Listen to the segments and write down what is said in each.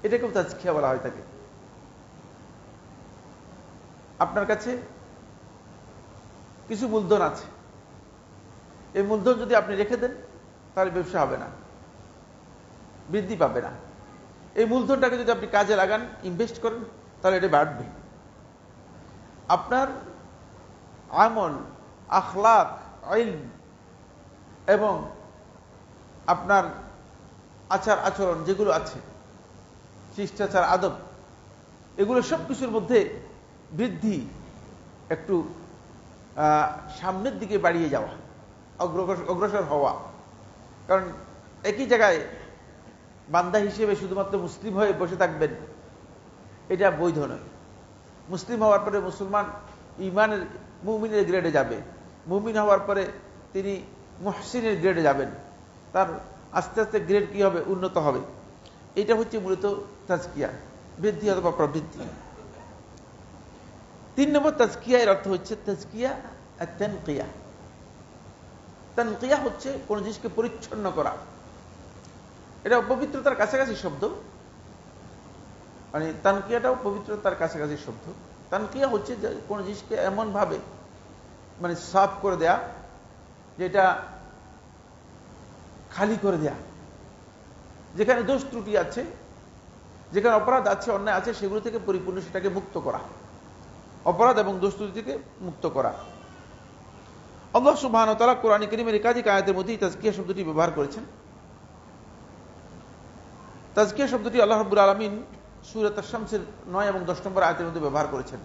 এটাকেও তাজকিয়া বলা হয় থাকে। আপনার কাছে কিছু মূলধন আছে, এই মূলধন যদি আপনি রেখে দেন তাহলে ব্যবসা হবে না, বৃদ্ধি পাবে না। এই মূলধনটাকে যদি আপনি কাজে লাগান, ইনভেস্ট করেন, তাহলে এটা বাড়বে। আপনার আমল, আখলাক, ইলম এবং আপনার আচার আচরণ যেগুলো আছে, শিষ্টাচার, আদব, এগুলো সবকিছুর মধ্যে বৃদ্ধি, একটু সামনের দিকে বাড়িয়ে যাওয়া, অগ্রসর হওয়া। কারণ একই জায়গায় বান্দা হিসেবে শুধুমাত্র মুসলিম হয়ে বসে থাকবেন, এটা বৈধ নয়। মুসলিম হওয়ার পরে মুসলমান ইমানের, মুমিনের গ্রেডে যাবে, মুমিন হওয়ার পরে তিনি মুহসিনের গ্রেডে যাবেন, তার আস্তে আস্তে গ্রেড কি হবে, উন্নত হবে। এটা হচ্ছে মূলত তাজকিয়া, বৃদ্ধি অথবা প্রবৃদ্ধি। 3 নম্বর তাজকিয়া, এর অর্থ হচ্ছে তাজকিয়া আত-তানকিয়া। তানকিয়া হচ্ছে কোন জিনিসকে পরিচ্ছন্ন করা। এটা পবিত্রতার কাছাকাছি শব্দ, মানে তানকিয়াটাও পবিত্রতার কাছাকাছি শব্দ। তানকিয়া হচ্ছে কোন জিনিসকে এমন ভাবে মানে সাফ করে দেয়া, যেটা খালি করে দেয়া, যেখানে দোষ ত্রুটি আছে, যেখানে অপরাধ আছে, অন্যায় আছে, সেগুলো থেকে পরিপূর্ণ সেটাকে মুক্ত করা, অপরাধ এবং দোষ ত্রুটি থেকে মুক্ত করা। আল্লাহ সুবহানাহু ওয়া তাআলা কোরআন কারীমের একাধিক আয়াতের মধ্যে তাজকিয়া শব্দটি ব্যবহার করেছেন। তাজকিয়া শব্দটি আল্লাহ রাব্বুল আলামিন সূরা আশ-শামসের 9 এবং 10 নম্বর আয়াতের মধ্যে ব্যবহার করেছেন।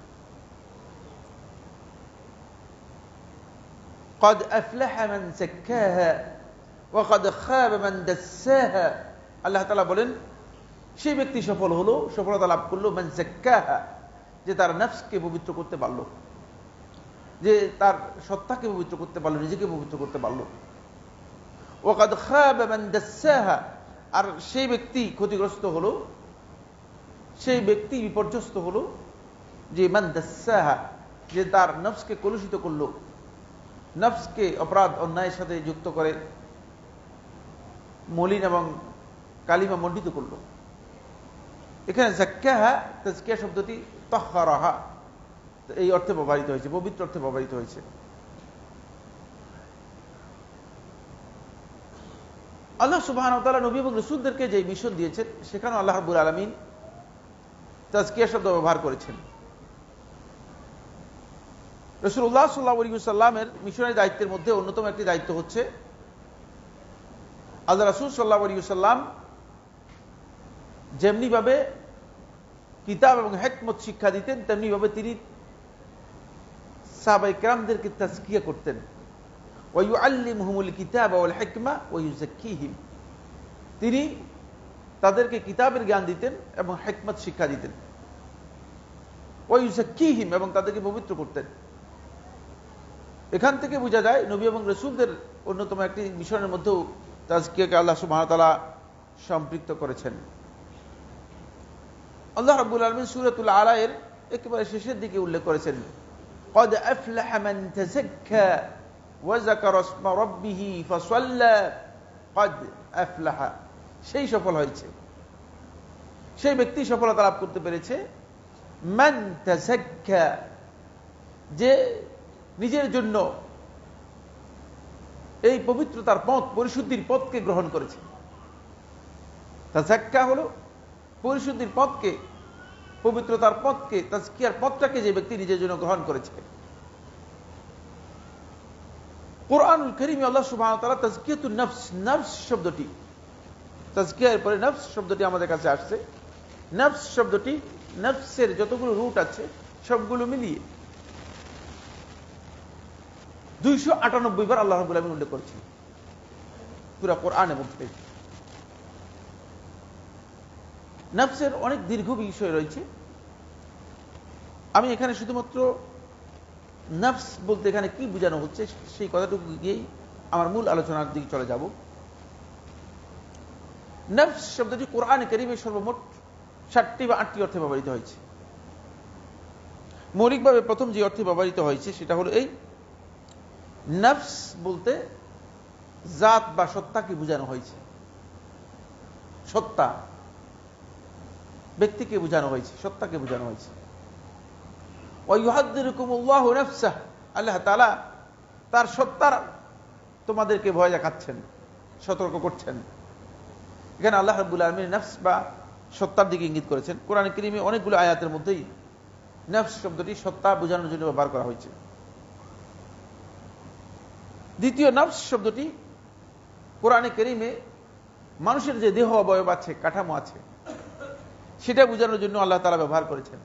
قد أفلح من زكاها وقد خاب من دساها। আল্লাহ তাআলা বলেন, সেই ব্যক্তি সফল হলো, সফলতা লাভ করলো, মান যাক্কাহা, যে তার নফসকে পবিত্র করতে পারলো, যে তার সত্তাকে পবিত্র করতে পারলো, নিজেকে পবিত্র করতে পারলো। ওয়াকাদ খাবা মান দাসসাহা, আর সেই ব্যক্তি ক্ষতিগ্রস্ত হলো, সেই ব্যক্তি বিপর্যস্ত হলো, যে মান দাসসাহা, যে তার নফসকে কলুষিত করলো, নফসকে অপরাধ অন্যায়ের সাথে যুক্ত করে মলিন এবং কালিমা মণ্ডিত করলো। এখানে যাক্কাহা, তাজকিয়া শব্দটি তাহহারাহা, এই অর্থে ব্যবহৃত হয়েছে, পবিত্র অর্থে ব্যবহৃত হয়েছে। আল্লাহ সুবহানাহু ওয়া তাআলা নবী এবং রাসূলদেরকে যে মিশন দিয়েছেন, সেখানে আল্লাহ রাব্বুল আলামিন তাজকিয়া শব্দ ব্যবহার করেছেন। রাসূলুল্লাহ সাল্লাল্লাহু আলাইহি ওয়াসাল্লামের মিশনের দায়িত্বের মধ্যে অন্যতম একটি দায়িত্ব হচ্ছে, আল্লাহ রাসূল সাল্লাল্লাহু আলাইহি ওয়াসাল্লাম যেমনি ভাবে কিতাব এবং হিকমত শিক্ষা দিতেন, তেমনি ভাবে তিনি সাহাবায়ে কেরামদেরকে তাজকিয়া করতেন। ওয়া ইউআল্লিমুহুমুল কিতাবা ওয়াল হিকমা ওয়া ইউযাক্কিহিম, তিনি তাদেরকে কিতাবের জ্ঞান দিতেন এবং হিকমত শিক্ষা দিতেন। ওয়া ইউযাক্কিহিম, এবং তাদেরকে পবিত্র করতেন। এখান থেকে বোঝা যায় নবী এবং রাসূলদের অন্যতম একটি মিশনের মধ্যেও তাজকিয়াকে আল্লাহ সুবহানাহু ওয়া তাআলা সম্পৃক্ত করেছেন। আল্লাহ রাব্বুল আলামিন সূরাতুল আলা এর একেবারে শেষের দিকে উল্লেখ করেছেন, قد أفلح من تزكى وذكر اسم ربه فصلى قد أفلح, সেই সফল হয়েছে, সেই ব্যক্তি সফলতা লাভ করতে পেরেছে, মান তাযাক্কা, যে নিজের জন্য এই পবিত্রতার পথ, পরিশুদ্ধির পথকে গ্রহণ করেছে। তাযাক্কা হলো পরিশুদ্ধির পথকে, পবিত্রতার পথকে, তাজকিয়ার পথটাকে যে ব্যক্তি নিজের জন্য গ্রহণ করেছে। কুরআনুল কারীমে আল্লাহ সুবহানাহু ওয়া তাআলা তাজকিয়াতুন নফস, নফস শব্দটি, তাজকিয়ার পরে নফস শব্দটি আমাদের কাছে আসছে। নফস শব্দটি, নফসের যতগুলো রুট আছে সবগুলো মিলিয়ে 298 বার আল্লাহ রাব্বুল আলামিন উল্লেখ করেছেন পুরা কোরআনের মধ্যে। নফসের অনেক দীর্ঘ বিষয় রয়েছে, আমি এখানে শুধুমাত্র নফস বলতে এখানে কি বোঝানো হচ্ছে সেই কথাটুকু গিয়েই আমার মূল আলোচনার দিকে চলে যাব। নফস শব্দটি কোরআনে কারীমে সর্বমোট 7টি বা 8টি অর্থে ব্যবহৃত হয়েছে। মৌলিকভাবে প্রথম যে অর্থে ব্যবহৃত হয়েছে সেটা হলো এই, নফস বলতে জাত বা সত্তাকে বোঝানো হয়েছে। সত্তা, ব্যক্তিকে বোঝানো হয়েছে, সত্তাকে বোঝানো হয়েছে। ওয়া ইউহাদ্দিরুকুমুল্লাহু নাফসাহ, আল্লাহ তাআলা তার সত্তার তোমাদেরকে ভয় দেখাচ্ছেন, সতর্ক করছেন। এখানে আল্লাহ রাব্বুল আলামিন নফস বা সত্তার দিকে ইঙ্গিত করেছেন। কোরআন কারীমে অনেকগুলো আয়াতের মধ্যেই নফস শব্দটি সত্তা বোঝানোর জন্য ব্যবহার করা হয়েছে। দ্বিতীয় নফস শব্দটি কোরআন কারীমে মানুষের যে দেহ অবয়ব আছে, কাঠামো আছে, সেটা বোঝানোর জন্য আল্লাহ তাআলা ব্যবহার করেছেন,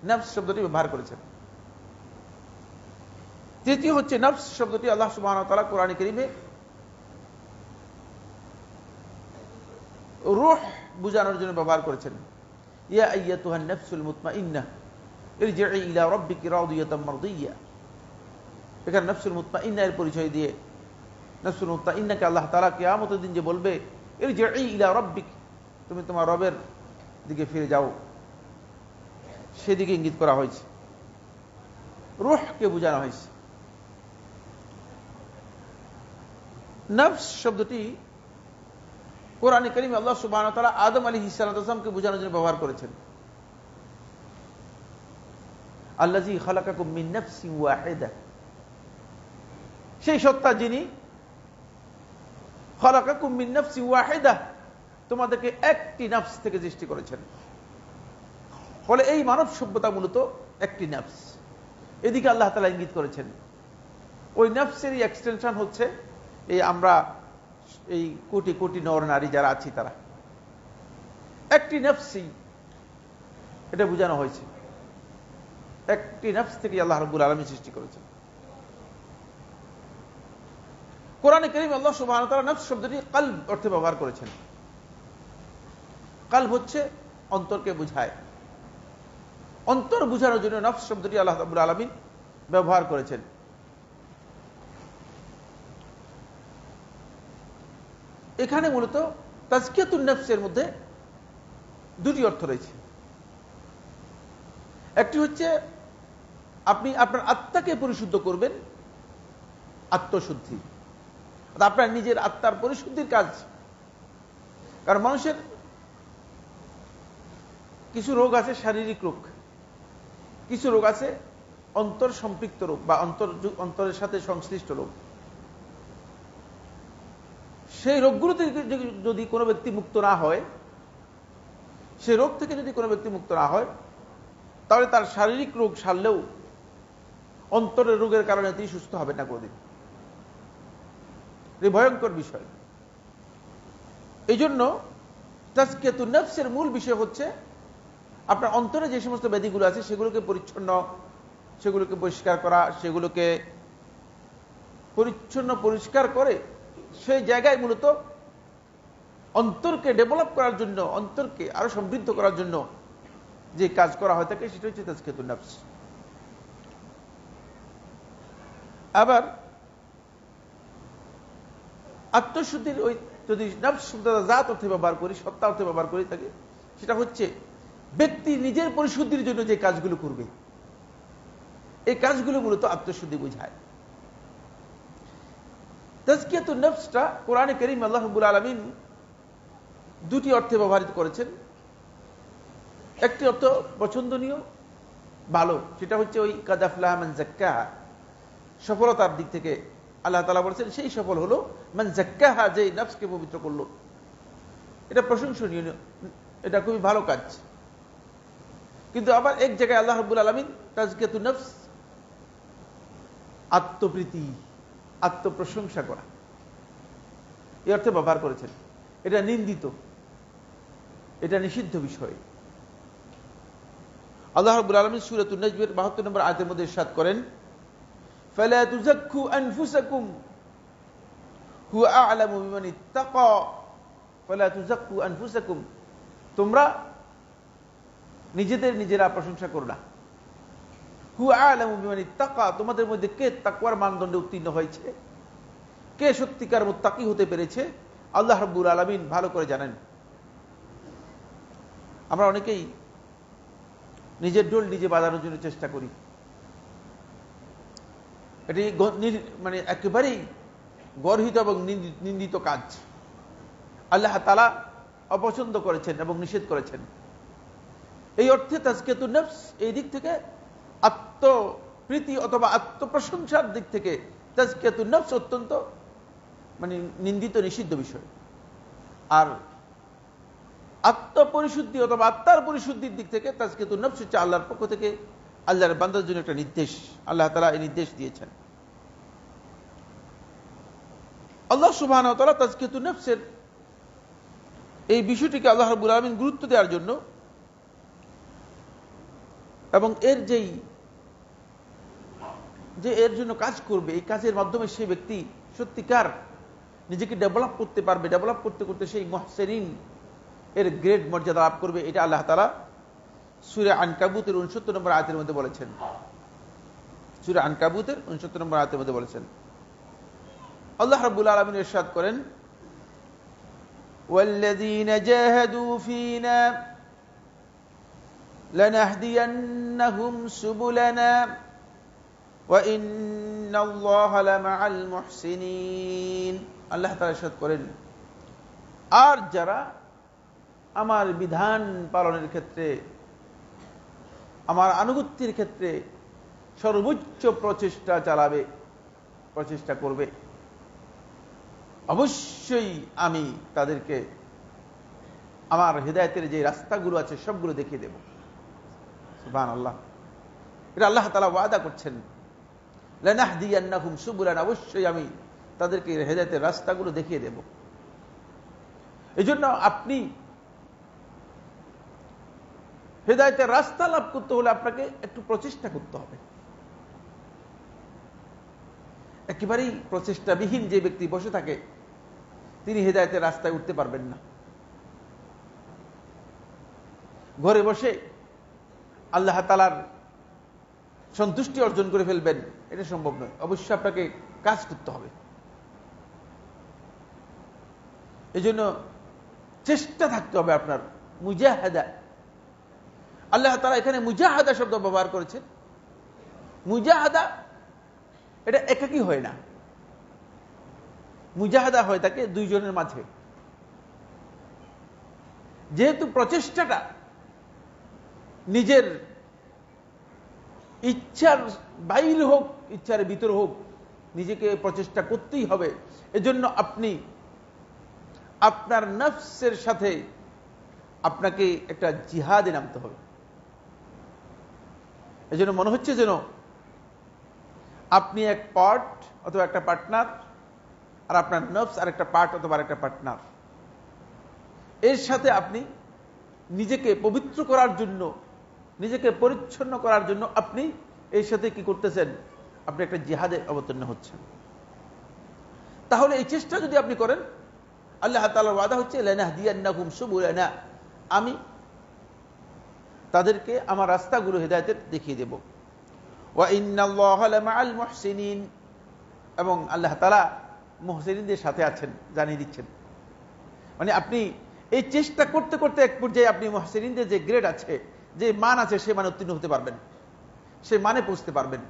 নফস শব্দটি ব্যবহার করেছেন। তৃতীয় হচ্ছে নফস শব্দটি আল্লাহ সুবহানাহু ওয়া তাআলা কোরআন কারীমে রূহ বোঝানোর জন্য ব্যবহার করেছেন। ইয়া আইয়াতুহান নাফসুল মুতমাইন্নাহ ইরজিই ইলা রাব্বিকি রাদিয়াতাম মারদিয়্যা। এখানে নাফসুল মুতমাইন্নাহ এর পরিচয় দিয়ে নাফসুল মুতমাইন্নাহকে আল্লাহ তাআলা কিয়ামতের দিন যে বলবে ইরজিই ইলা রাব্বিক, তুমি তোমার রবের দিকে ফিরে যাও, সেদিকে ইঙ্গিত করা হয়েছে, রূহকে বোঝানো হয়েছে। নফস শব্দটি কোরআনে কারীমে আল্লাহ সুবহানাহু ওয়া তাআলা আদম আলাইহিস সালামকে বোঝানোর জন্য ব্যবহার করেছেন। আল্লাযী খালাকাকুম মিন নাফসিন ওয়াহিদা, সেই সত্তা যিনি খালাকাকুম মিন নাফসিন ওয়াহিদা, তোমাদেরকে একটি নফস থেকে সৃষ্টি করেছেন। ফলে এই মানব সভ্যতা মূলত একটি নফস, এদিকে আল্লাহ তাআলা ইঙ্গিত করেছেন। ওই নফসেরই এক্সটেনশন হচ্ছে এই আমরা এই কোটি কোটি নর নারী যারা আছি, তারা একটি নফসই, এটা বোঝানো হয়েছে। একটি নফস থেকে আল্লাহ রাব্বুল আলামিন সৃষ্টি করেছেন। কোরআনে কারীমে আল্লাহ সুবহানাহু ওয়া তাআলা নফস শব্দটি কলব অর্থে ব্যবহার করেছেন। কলব হচ্ছে অন্তরকে বোঝায়, অন্তর বোঝানোর জন্য নফস শব্দটি আল্লাহ রাব্বুল আলামিন ব্যবহার করেছেন। এখানে মূলত তাজকিয়াতুন নফসের মধ্যে দুটি অর্থ রয়েছে। একটি হচ্ছে আপনি আপনার আত্মাকে পরিশুদ্ধ করবেন, আত্মশুদ্ধি, আপনার নিজের আত্মার পরিশুদ্ধির কাজ। কারণ মানুষের কিছু রোগ আছে শারীরিক রোগ, কিছু রোগ আছে অন্তর সম্পৃক্ত রোগ বা অন্তরের সাথে সংশ্লিষ্ট রোগ। সেই রোগগুলো থেকে যদি কোনো ব্যক্তি মুক্ত না হয়, সেই রোগ থেকে যদি কোনো ব্যক্তি মুক্ত না হয়, তাহলে তার শারীরিক রোগ সারলেও অন্তরের রোগের কারণে তিনি সুস্থ হবেন না কোনদিন। এই ভয়ঙ্কর বিষয়। এই জন্য তাজকিয়াতুন নফসের মূল বিষয় হচ্ছে আপনার অন্তরে যে সমস্ত ব্যাধিগুলো আছে সেগুলোকে পরিচ্ছন্ন, সেগুলোকে পরিষ্কার করা, সেগুলোকে পরিচ্ছন্ন পরিষ্কার করে সেই জায়গায় মূলত অন্তরকে ডেভেলপ করার জন্য, অন্তরকে আরো সমৃদ্ধ করার জন্য যে কাজ করা হয় থাকে সেটা হচ্ছে তাজকিয়াতুন নফস। আবার আত্মশুদ্ধির ওই যদি নফস শব্দটা জাত অর্থে ব্যবহার করি, সত্তা অর্থে ব্যবহার করি থাকে, সেটা হচ্ছে ব্যক্তি নিজের পরিশুদ্ধির জন্য যে কাজগুলো করবে, এই কাজগুলো মূলত আত্মশুদ্ধি বোঝায়। তাজকিয়াতুন নফসটা কোরআনে কারীমে আল্লাহ রাব্বুল আলামিন দুটি অর্থে ব্যবহৃত করেছেন। একটি অর্থ পছন্দনীয়, ভালো, সেটা হচ্ছে ওই কাদ আফলাহা মান যাক্কাহা, সফলতার দিক থেকে আল্লাহ তাআলা বলেছেন সেই সফল হলো মান যাক্কাহা, যে নফসকে পবিত্র করলো। এটা প্রশংসনীয়, এটা খুবই ভালো কাজ। কিন্তু আবার এক জায়গায় আল্লাহ রাব্বুল আলামিন তাজকিয়াতুন নফস আত্মপ্রীতি, আত্মপ্রশংসা করা, এই অর্থে ব্যবহার করেছেন। এটা নিন্দিত, এটা নিষিদ্ধ বিষয়। আল্লাহ রাব্বুল আলামিন সূরাতুন নাজমের ৭২ নম্বর আয়াতের মধ্যে ইরশাদ করেন, ফালা তুযাক্কু আনফুসাকুম হুয়া আ'লামু বিমান ইত্তাকা, ফালা তুযাক্কু আনফুসাকুম, তোমরা নিজেরা প্রশংসা করো না। হুয়া আ'লামু বিমান ইত্তাকা, তোমাদের মধ্যে কে তাকওয়ার মানদণ্ডে উত্তীর্ণ হয়েছে, কে সত্যিকার মুত্তাকি হতে পেরেছে, আল্লাহ রাব্বুল আলামিন ভালো করে জানেন। আমরা অনেকেই নিজের ঢোল নিজে বাজানোর জন্য চেষ্টা করি, এটি মানে একেবারেই গর্হিত এবং নিন্দিত কাজ। আল্লাহ তাআলা অপছন্দ করেছেন এবং নিষেধ করেছেন। এই অর্থে তাজকিয়াতুন নফস এই দিক থেকে আত্মপ্রীতি অথবা আত্মপ্রশংসার দিক থেকে তাজকিয়াতুন নফস অত্যন্ত নিন্দিত নিষিদ্ধ বিষয়। আর আত্মপরিশুদ্ধি অথবা আত্মার পরিশুদ্ধির দিক থেকে তাজকিয়াতুন নফস হচ্ছে আল্লাহর পক্ষ থেকে আল্লাহর বান্দার জন্য একটা নির্দেশ। আল্লাহ তাআলা এই নির্দেশ দিয়েছেন। আল্লাহ সুবহানাহু ওয়া তাআলা তাজকিয়াতুন নফসের এই বিষয়টিকে আল্লাহ রাব্বুল আলামিন গুরুত্ব দেওয়ার জন্য এবং এর জন্য কাজ করবে, এই কাজের মাধ্যমে সেই ব্যক্তি সত্যিকার নিজেকে ডেভেলপ করতে পারবে, ডেভেলপ করতে করতে সেই মুহসিনিন এর গ্রেড মর্যাদা লাভ করবে। এটা আল্লাহ তাআলা সূরা আনকাবুতের 69 নম্বর আয়াতের মধ্যে বলেছেন। সূরা আনকাবুতের 69 নম্বর আয়াতের মধ্যে বলেছেন, আল্লাহ রাব্বুল আলামিন ইরশাদ করেন, ওয়াল্লাযীনা জাহাদু ফীনা লানাহদিয়ান্নাহুম সুবুলানা ওয়া ইন্নাল্লাহা লামাআল মুহসিনিন। আল্লাহ তাআলা ইরশাদ করেন, আর যারা আমার বিধান পালনের ক্ষেত্রে, আমার আনুগত্যের ক্ষেত্রে সর্বোচ্চ প্রচেষ্টা চালাবে, প্রচেষ্টা করবে, অবশ্যই আমি তাদেরকে আমার হিদায়াতের যে রাস্তাগুলো আছে সবগুলো দেখিয়ে দেব। সুবহানাল্লাহ, এটা আল্লাহ তাআলা ওয়াদা করছেন, লানাহদিয়ান্নাহুম সুবুলানা, অবশ্যই আমি তাদেরকে হিদায়াতের রাস্তাগুলো দেখিয়ে দেব। এজন্য আপনি হিদায়াতের রাস্তা লাভ করতে হলে আপনাকে একটু প্রচেষ্টা করতে হবে। একেবারেই প্রচেষ্টাবিহীন যে ব্যক্তি বসে থাকে তিনি হিদায়াতের রাস্তায় উঠতে পারবেন না। ঘরে বসে আল্লাহ তাআলার সন্তুষ্টি অর্জন করে ফেলবেন, এটা সম্ভব নয়। অবশ্যই আপনাকে কাজ করতে হবে। এজন্য চেষ্টা থাকতে হবে আপনার, মুজাহাদা। আল্লাহ তাআলা এখানে মুজাহাদা শব্দ ব্যবহার করেছেন। মুজাহাদা এটা একাকী হয় না, মুজাহাদা হয় থাকে দুইজনের মাঝে। যেহেতু প্রচেষ্টাটা নিজের ইচ্ছার বাইরে হোক, ইচ্ছার ভিতর হোক, নিজেকে প্রচেষ্টা করতেই হবে। এজন্য আপনি আপনার নফসের সাথে আপনাকে একটা জিহাদে নামতে হবে। এজন্য মনে হচ্ছে যেন আপনি এক পার্ট অথবা একটা পার্টনার, আর আপনার নফস আর একটা পার্ট অথবা আরেকটা পার্টনার। এর সাথে আপনি নিজেকে পবিত্র করার জন্য, নিজেকে পরিচ্ছন্ন করার জন্য আপনি এর সাথে কি করতেছেন? আপনি একটা জিহাদে অবতীর্ণ হচ্ছেন। তাহলে এই চেষ্টা যদি আপনি করেন, আল্লাহ তাআলার ওয়াদা হচ্ছে লানাহদিয়ান্নাহুম সুবুলানা, আমি তাদেরকে আমার রাস্তাগুলো হিদায়াতের দেখিয়ে দেব। ওয়া ইন্নাল্লাহা লামাআল মুহসিনিন, এবং আল্লাহ তাআলা মুহসিনদের সাথে আছেন, জানিয়ে দিচ্ছেন। মানে আপনি এই চেষ্টা করতে করতে এক পর্যায়ে আপনি মুহসিনদের যে গ্রেড আছে, যে মান আছে, সে মানে উত্তীর্ণ হতে পারবেন, সে মানে পৌঁছতে পারবেন।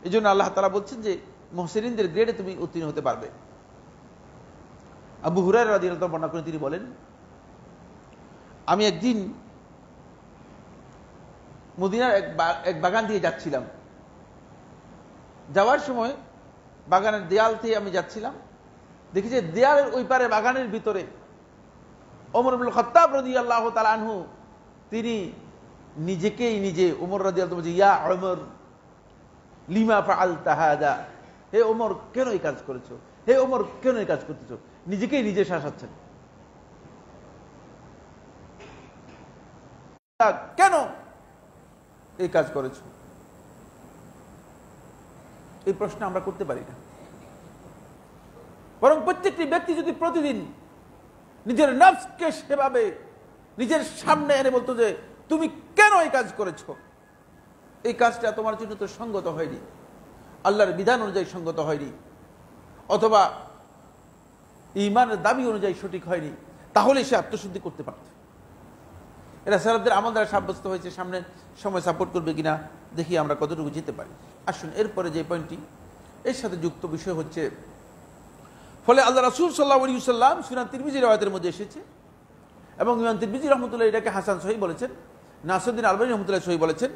এই জন্য আল্লাহ তাআলা বলছেন যে মুহসিনদের গ্রেডে তুমি উত্তীর্ণ হতে পারবে। আবু হুরায়রা রাদিয়াল্লাহু আনহু বর্ণনা করেন, তিনি বলেন, আমি একদিন মদিনার এক বাগান দিয়ে যাচ্ছিলাম। যাওয়ার সময় বাগানের দেয়াল থেকে আমি যাচ্ছিলাম, দেখি যে দেয়ালের ওই পারে বাগানের ভিতরে ওমর ইবনুল খাত্তাব রাদিয়াল্লাহু তাআলা আনহু তিনি নিজেকেই নিজে, ওমর রাদিয়াল্লাহু তাআলা, ইয়া ওমর লিমা ফাআলতা হাদা, হে ওমর কেন এই কাজ করেছো, হে ওমর কেন এই কাজ করতেছো, নিজেকেই নিজে শাসাচ্ছেন। কেন এই কাজ করেছো? এই প্রশ্ন আমরা করতে পারি না। বরং প্রত্যেকটি ব্যক্তি যদি প্রতিদিন নিজের নফসকে সেভাবে নিজের সামনে এনে বলতো যে তুমি কেন এই কাজ করেছো, এই কাজটা তোমার জন্য তো সঙ্গত হয়নি, আল্লাহর বিধান অনুযায়ী সঙ্গত হয়নি, অথবা ঈমানের দাবি অনুযায়ী সঠিক হয়নি, তাহলে সে আত্মশুদ্ধি করতে পারত। এরা সালাফদের আমল দ্বারা সাব্যস্ত হয়েছে। সামনে সময় সাপোর্ট করবে কিনা দেখি আমরা কতটুকু যেতে পারি। আসুন, এরপরে যে পয়েন্টটি এর সাথে যুক্ত বিষয় হচ্ছে, ফলে আল্লাহ রাসূল সাল্লাল্লাহু আলাইহি ওয়াসাল্লাম সুনান তিরমিজি riwayat-এর মধ্যে এসেছে, এবং ইমাম তিরমিজি রাহমাতুল্লাহ এটাকে হাসান সহিহ বলেছেন, নাসিরউদ্দিন আলবানী রাহমাতুল্লাহ সহিহ বলেছেন,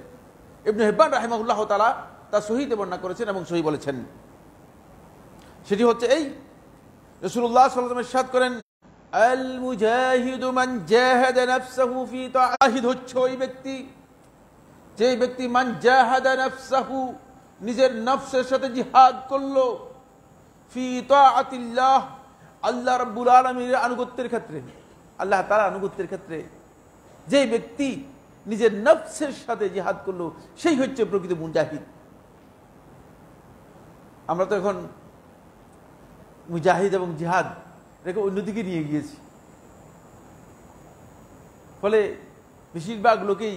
ইবনে হিব্বান রাহিমাহুল্লাহ তাআলা তা সহিহতে বর্ণনা করেছেন এবং সহিহ বলেছেন। সেটি হচ্ছে এই, রাসূলুল্লাহ সাল্লাল্লাহু আলাইহি ওয়াসাল্লাম ইরশাদ করেন, আল মুজাহিদু মান জাহাদা নাফসাহু ফি তাআহিদ, হচ্ছে ওই ব্যক্তি যে ব্যক্তি মান জাহাদা নাফসাহু, নিজের নফসের সাথে জিহাদ করলো, ফি তাআতিল্লাহ, আল্লাহ রাব্বুল আলামিনের আনুগত্যের ক্ষেত্রে, আল্লাহ তাআলার আনুগত্যের ক্ষেত্রে যে ব্যক্তি নিজের নফসের সাথে জিহাদ করলো, সেই হচ্ছে প্রকৃত মুজাহিদ। আমরা তো এখন মুজাহিদ এবং জিহাদ এটাকে অন্যদিকে নিয়ে গিয়েছি, ফলে বেশিরভাগ লোকেই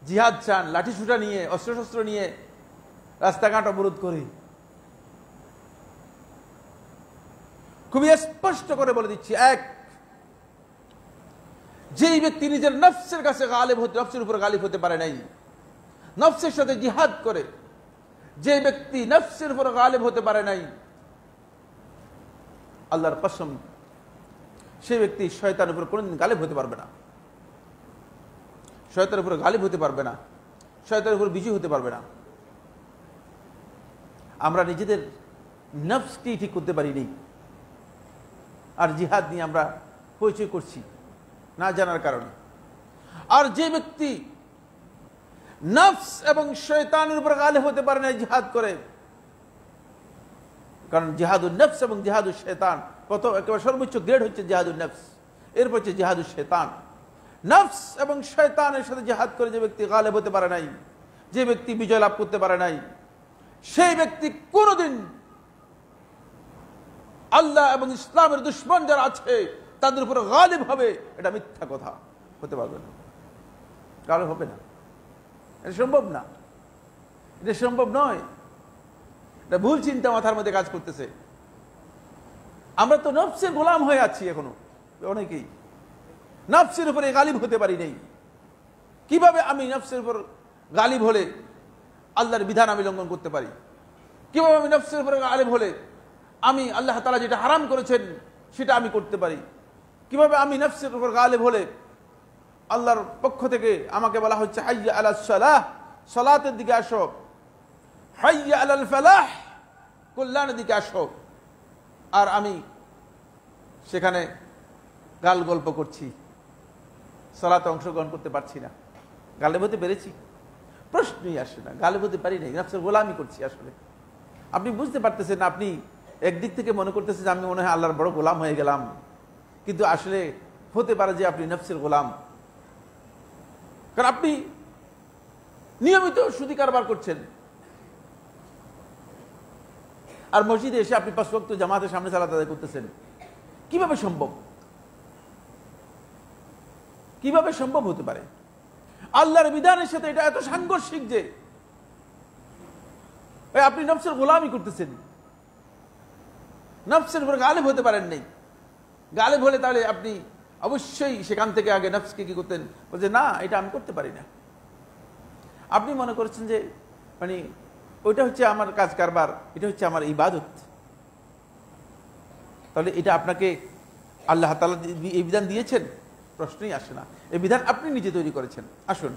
জিহাদ চান লাঠিসুটা নিয়ে, অস্ত্রশস্ত্র নিয়ে রাস্তাঘাট অবরোধ করে। খুবই স্পষ্ট করে বলে দিচ্ছি, এক, যেই ব্যক্তি নিজের নফসের কাছে গালিব হতে, নফসের উপর গালিব হতে পারে নাই, নফসের সাথে জিহাদ করে যে ব্যক্তি নফসের উপর গালিব হতে পারে নাই, আল্লাহর কসম সেই ব্যক্তি শয়তানের উপর কোনোদিন গালিব হতে পারবে না, শয়তানের উপর গালিব হতে পারবে না, শয়তানের উপর বিজয়ী হতে পারবে না। আমরা নিজেদের নফসকে ঠিক করতে পারিনি, আর জিহাদ নিয়ে আমরা পরিচয় করছি না জানার কারণে। আর যে ব্যক্তি নফস এবং শয়তানের উপর গালিব হতে পারে না জিহাদ করে, কারণ জিহাদুন নফস এবং জিহাদুশ শয়তান, প্রথম একেবারে সর্বোচ্চ গ্রেড হচ্ছে জিহাদুন নফস, এরপর হচ্ছে জিহাদুশ শয়তান। নফস এবং শয়তানের সাথে জিহাদ করে যে ব্যক্তি গালিব হতে পারে নাই, যে ব্যক্তি বিজয় লাভ করতে পারে নাই, সেই ব্যক্তি কোনোদিন আল্লাহ এবং ইসলামের দুশমন যারা আছে তাদের উপর গালিব হবে, এটা মিথ্যা কথা, হতে পারবে না, গালিব হবে না, এটা সম্ভব না, এটা সম্ভব নয়। এটা ভুল চিন্তা মাথার মধ্যে কাজ করতেছে। আমরা তো নফসের গোলাম হয়ে আছি এখনো, অনেকেই নফসের উপরে গালিব হতে পারি নাই। কিভাবে আমি নফসের উপর গালিব হলে আল্লাহর বিধান আমি লঙ্ঘন করতে পারি? কিভাবে আমি নফসের উপর গালিব হলে আমি আল্লাহ তাআলা যেটা হারাম করেছেন সেটা আমি করতে পারি? কিভাবে আমি নফসের উপর গালিব হলে আল্লাহর পক্ষ থেকে আমাকে বলা হচ্ছে হাইয়া আলাস সালাহ, সালাতের দিকে আসো, হাইয়া আলাল ফালাহ, কল্যাণের দিকে আসো, আর আমি সেখানে গাল গল্প করছি, সালাতে অংশগ্রহণ করতে পারছি না, গালিব হতে পেরেছি? প্রশ্নই আসে না, গালিব হতে পারি নাই, নফসের গোলামি করছি। আসলে আপনি বুঝতে পারতেছেন, আপনি একদিক থেকে মনে করতেছেন যে আমি মনে হয় আল্লাহর বড় গোলাম হয়ে গেলাম, কিন্তু আসলে হতে পারে যে আপনি নফসের গোলাম, কারণ আপনি নিয়মিত সুদি কারবার করছেন, আর মসজিদে এসে আপনি 5 ওয়াক্ত জামাতের সামনে সালাত আদায় করতেছেন। কিভাবে সম্ভব? কিভাবে সম্ভব হতে পারে? আল্লাহর বিধানের সাথে এটা এত সাংঘর্ষিক যে আপনি নফসের গোলামি করতেছেন, নফসের উপর গালিব হতে পারেন নাই। গালিব হলে তাহলে আপনি অবশ্যই সেখান থেকে আগে নফসকে কি করতেন, বলছে না এটা আমি করতে পারি না। আপনি মনে করছেন যে মানে ওইটা হচ্ছে আমার কাজ কারবার, এটা হচ্ছে আমার ইবাদত, তাহলে এটা আপনাকে আল্লাহ তাআলা এই বিধান দিয়েছেন? প্রশ্নই আসে না, এই বিধান আপনি নিজে তৈরি করেছেন। আসুন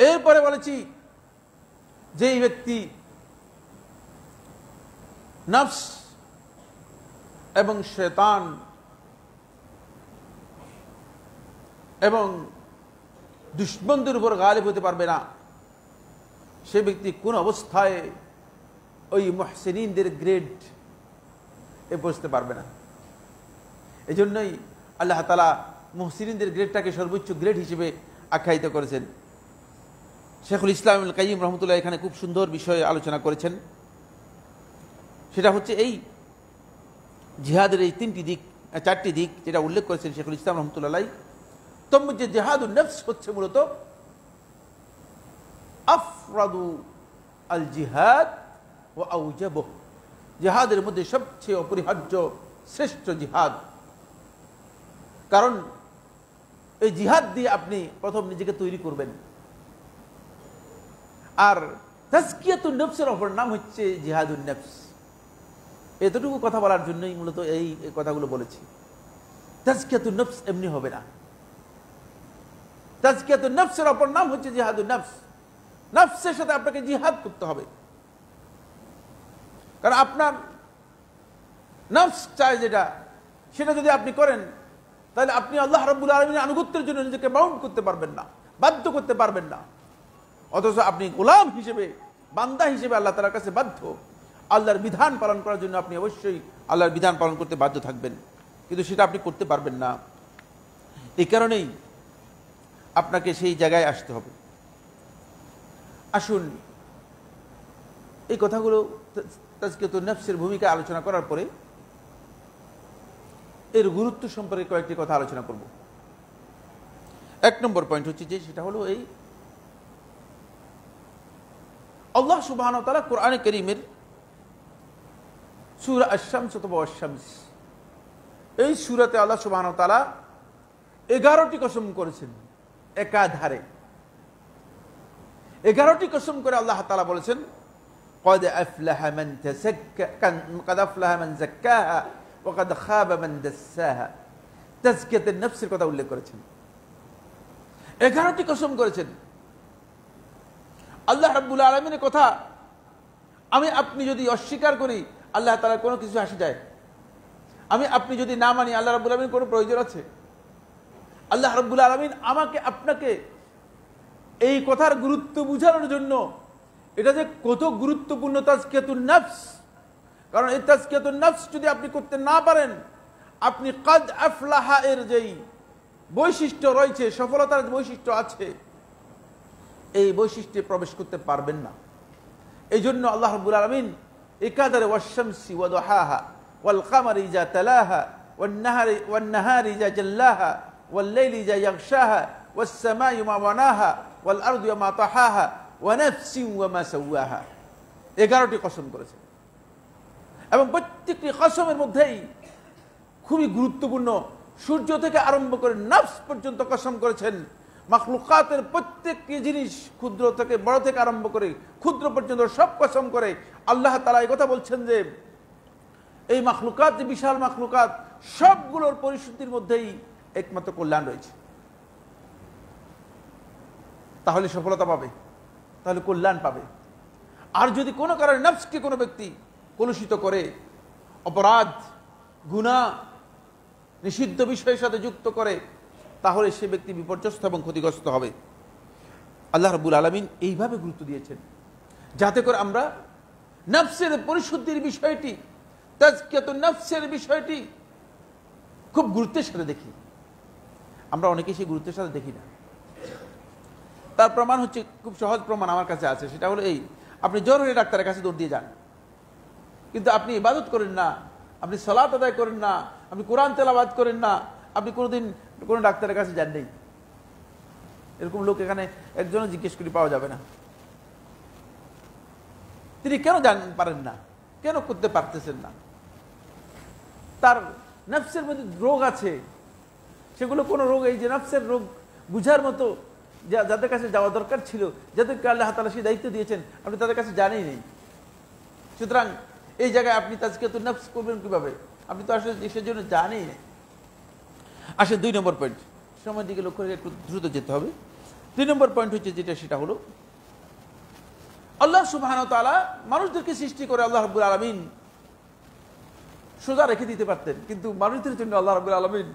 এরপরে বলেছি, যেই ব্যক্তি নফস এবং শয়তান এবং দুশমনদের উপর গালিব হতে পারবে না, সে ব্যক্তি কোন অবস্থায় ওই মুহসিনিনদের গ্রেড এ পৌঁছতে পারবে না। এই জন্যই আল্লাহ তাআলা মুহসিনিনদের গ্রেডটাকে সর্বোচ্চ গ্রেড হিসেবে আখ্যায়িত করেছেন। শেখুল ইসলাম ইবনুল কাইয়িম রাহমাতুল্লাহ এখানে খুব সুন্দর বিষয়ে আলোচনা করেছেন। সেটা হচ্ছে এই জিহাদের এই 4টি দিক যেটা উল্লেখ করেছেন শেখুল ইসলাম রাহমাতুল্লাহ। তোর মধ্যে জিহাদুন নফস হচ্ছে মূলত আফরাদু আল জিহাদ ওয়া আউজাবুহু, জিহাদের মধ্যে সবচেয়ে অপরিহার্য শ্রেষ্ঠ জিহাদ। কারণ এই জিহাদ দিয়ে আপনি প্রথম নিজেকে তৈরি করবেন, আর তাজকিয়াতুন নফসের অপর নাম হচ্ছে জিহাদুন নফস। এতটুকু কথা বলার জন্যই মূলত এই কথাগুলো বলেছি। তাজকিয়াতুন নফস এমনি হবে না, তাজকিয়াতুন নফসের অপর নাম হচ্ছে জিহাদুন নফস। নফসের সাথে আপনাকে জিহাদ করতে হবে, কারণ আপনার নফস চায় যেটা, সেটা যদি আপনি করেন তাহলে আপনি আল্লাহ রাব্বুল আলামিনের আনুগত্যের জন্য নিজেকে বাউন্ড করতে পারবেন না, বাধ্য করতে পারবেন না। অথচ আপনি গোলাম হিসেবে, বান্দা হিসেবে আল্লাহ তাআলার কাছে বাধ্য। আল্লাহর বিধান পালন করার জন্য আপনি অবশ্যই আল্লাহর বিধান পালন করতে বাধ্য থাকবেন, কিন্তু সেটা আপনি করতে পারবেন না। এই কারণেই আপনাকে সেই জায়গায় আসতে হবে। আসুন এই কথাগুলো তাজকিয়াতুন নফসের ভূমিকা আলোচনা করার পরে এর গুরুত্ব সম্পর্কে কয়েকটি কথা আলোচনা করব। 1 নম্বর পয়েন্ট হচ্ছে যে সেটা হলো এই, আল্লাহ সুবহানাহু ওয়া তাআলা কোরআনে কারীমের সূরা আশ-শামস অথবা আশ-শামস, এই সূরাতে আল্লাহ সুবহানাহু ওয়া তাআলা 11টি কসম করেছেন একাধারে। 11টি কসম করে আল্লাহ তাআলা বলেছেন قد أفلح من تزكى قد أفلح من زكاها وقد خاب من دساها। তাজকিয়াতুন নফসের কথা উল্লেখ করেছেন, 11টি কসম করেছেন। আল্লাহ রাব্বুল আলামিনের কথা আমি আপনি যদি অস্বীকার করি, আল্লাহ তাআলার কোনো কিছু আসে যায়? আমি আপনি যদি না মানি, আল্লাহ রাব্বুল আলামিনের কোনো প্রয়োজন আছে? আল্লাহ রাব্বুল আলামিন আমাকে আপনাকে এই কথার গুরুত্ব বুঝানোর জন্য, এটা যে কত গুরুত্বপূর্ণ তাজকিয়াতুন নফস, কারণ এই তাজকিয়াতুন নফস যদি আপনি করতে না পারেন, আপনি কাদ আফলাহা এর যেই বৈশিষ্ট্য রয়েছে, সফলতার বৈশিষ্ট্য আছে, এই বৈশিষ্ট্যে প্রবেশ করতে পারবেন না। এই জন্য আল্লাহ রাব্বুল আলামিন একাধারে ওয়াশ-শামসি ওয়া দুহাহা ওয়াল কামারি ইযা তালাহা ওয়ান নাহারি ইযা জাল্লাহা ওয়াল লাইলি ইযা ইয়াগশাহা ওয়াস সামাই মা বানাহা ওয়াল আরদি মা তাহাহা ওয়া নাফসিন ওয়া মা সাওয়াহা। 11টি কসম করেছেন, এবং প্রত্যেকটি কসমের মধ্যেই খুবই গুরুত্বপূর্ণ, সূর্য থেকে আরম্ভ করে নফস পর্যন্ত কসম করেছেন। মাখলুকাতের প্রত্যেকটি জিনিস, ক্ষুদ্র থেকে বড় থেকে আরম্ভ করে ক্ষুদ্র পর্যন্ত সব কসম করে আল্লাহ তাআলা এই কথা বলছেন যে এই মাখলুকাত, বিশাল মাখলুকাত সবগুলোর পরিশুদ্ধির মধ্যেই একমাত্র কল্যাণ রয়েছে। তাহলে সফলতা পাবে, তাহলে কল্যাণ পাবে। আর যদি কোনো কারণে নফসকে কোনো ব্যক্তি কলুষিত করে, অপরাধ, গুনাহ, নিষিদ্ধ বিষয়ের সাথে যুক্ত করে, তাহলে সে ব্যক্তি বিপর্যস্ত এবং ক্ষতিগ্রস্ত হবে। আল্লাহ রাব্বুল আলামিন এইভাবে গুরুত্ব দিয়েছেন যাতে করে আমরা নফসের পরিশুদ্ধির বিষয়টি, তাজকিয়াতুন নফসের বিষয়টি খুব গুরুত্বের সাথে দেখি। আমরা অনেকেই সেই গুরুত্বের সাথে দেখি না। তার প্রমাণ হচ্ছে, খুব সহজ প্রমাণ আমার কাছে আছে, সেটা হলো এই, আপনি জ্বর হয়ে ডাক্তারের কাছে দৌড় দিয়ে যান, কিন্তু আপনি ইবাদত করেন না, আপনি সালাত আদায় করেন না, আপনি কোরআন তেলাওয়াত করেন না, আপনি কোনোদিন কোনো ডাক্তারের কাছে যান নেই। এরকম লোক এখানে একজনও জিজ্ঞেস করে পাওয়া যাবে না। তিনি কেন পারেন না, কেন করতে পারতেছেন না? তার নফসের মধ্যে রোগ আছে, সেগুলো কোনো রোগ, এই যে নফসের রোগ বুঝার মতো যাদের কাছে যাওয়া দরকার ছিল, যাদেরকে আল্লাহ তাআলা সেই দায়িত্ব দিয়েছেন, আপনি তাদের কাছে জানেই নেই। সুতরাং এই জায়গায় আপনি তাজকিয়াতুন নফস করবেন কিভাবে? আপনি তো আসলে দেশের জন্য জানেই নেই। আসে 2 নম্বর পয়েন্ট, সময়ের দিকে লক্ষ্য রেখে একটু দ্রুত যেতে হবে। 2 নম্বর পয়েন্ট হচ্ছে যেটা, সেটা হলো আল্লাহ সুবহানাহু ওয়া তাআলা মানুষদেরকে সৃষ্টি করে আল্লাহ রাব্বুল আলামিন সোজা রেখে দিতে পারতেন, কিন্তু মানুষদের জন্য আল্লাহ রাব্বুল আলামিন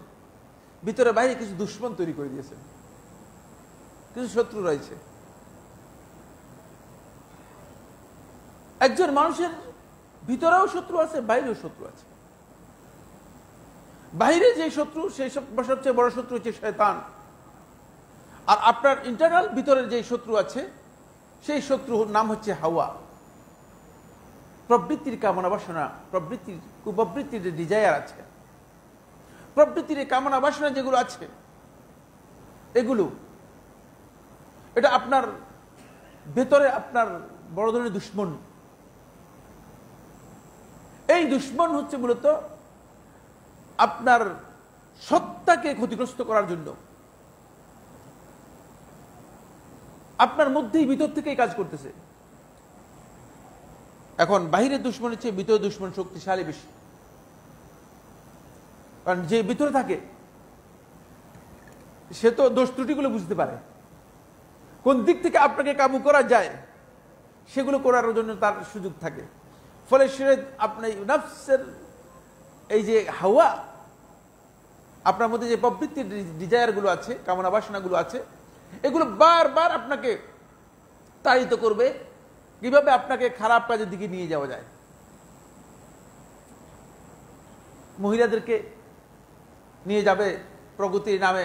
ভিতরে বাইরে কিছু দুশমন তৈরি করে দিয়েছেন, কিছু শত্রু রয়েছে। একজন মানুষের ভিতরেও শত্রু আছে, বাইরেও শত্রু আছে। বাইরে যে শত্রু, সেই সবচেয়ে বড় শত্রু হচ্ছে শয়তান। আর আপনার ইন্টারনাল ভিতরের যে শত্রু আছে, সেই শত্রুর নাম হচ্ছে হাওয়া। প্রবৃত্তির কামনা বাসনা, প্রবৃত্তির কুপ্রবৃত্তির যে ডিজায়ার আছে, প্রবৃত্তির কামনা বাসনা যেগুলো আছে, এগুলো, এটা আপনার ভেতরে আপনার বড় ধরনের দুশমন। এই দুশমন হচ্ছে মূলত আপনার সত্তাকে ক্ষতিগ্রস্ত করার জন্য। আপনার মধ্যেই ভিতর থেকেই কাজ করতেছে। এখন বাহিরের দুশমনের চেয়ে ভিতরে দুশমন শক্তিশালী বেশি, কারণ যে ভিতরে থাকে সে তো দোষ ত্রুটিগুলো বুঝতে পারে, কোন দিক থেকে আপনাকে কাবু করা যায় সেগুলো করার জন্য তার সুযোগ থাকে। ফলে সে আপনি নফসের এই যে হাওয়া, আপনার মধ্যে যে প্রবৃত্তির ডিজায়ারগুলো আছে, কামনা বাসনাগুলো আছে, এগুলো বারবার আপনাকে তাড়িত করবে কিভাবে আপনাকে খারাপ কাজের দিকে নিয়ে যাওয়া যায়। মহিলাদেরকে নিয়ে যাবে প্রগতির নামে,